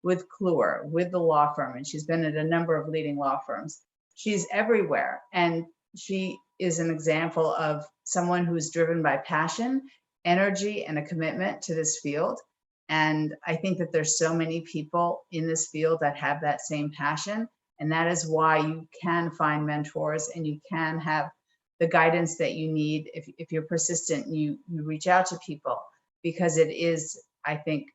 with Kluwer, with the law firm, and she's been at a number of leading law firms. She's everywhere, and she is an example of someone who's driven by passion, energy, and a commitment to this field. And I think that there's so many people in this field that have that same passion, and that is why you can find mentors and you can have the guidance that you need if you're persistent, you reach out to people, because it is, I think,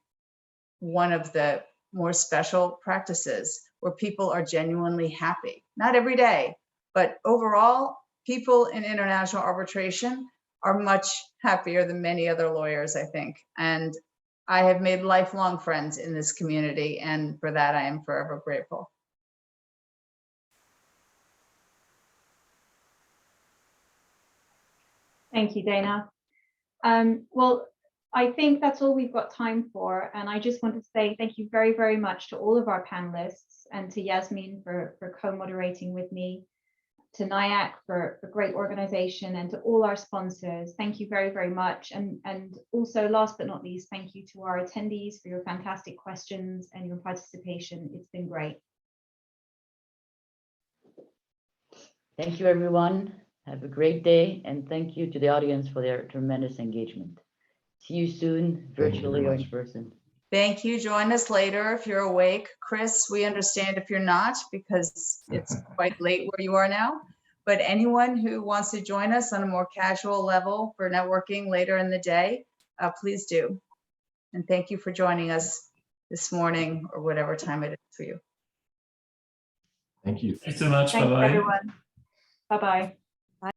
one of the more special practices where people are genuinely happy. Not every day, but overall, people in international arbitration are much happier than many other lawyers, I think. And I have made lifelong friends in this community, and for that, I am forever grateful. Thank you, Dana. Well, I think that's all we've got time for. And I just want to say thank you very, very much to all of our panelists, and to Yasmin for co-moderating with me, to NYAC for great organization, and to all our sponsors. Thank you very, very much. And also, last but not least, thank you to our attendees for your fantastic questions and your participation. It's been great. Thank you, everyone. Have a great day, and thank you to the audience for their tremendous engagement. See you soon, virtually or in person. Thank you. Join us later if you're awake. Chris, we understand if you're not, because it's quite late where you are now. But anyone who wants to join us on a more casual level for networking later in the day, please do. And thank you for joining us this morning, or whatever time it is for you. Thank you. Thanks so much. Thanks, Bye-bye. everyone. Bye-bye.